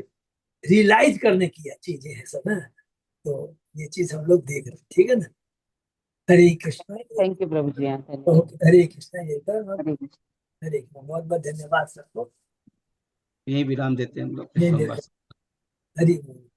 रियलाइज करने की चीजें हैं सब है। तो ये चीज हम लोग देख रहे हैं, ठीक है ना। हरे कृष्णा। थैंक यू प्रभु जी, हाँ, धन्यवाद। ओके, हरे कृष्णा, ये कर। हरे कृष्ण। हरे कृष्णा, बहुत बहुत धन्यवाद सबको। यही विराम देते हैं हम लोग ये सोमवार देते से। हरि बोल।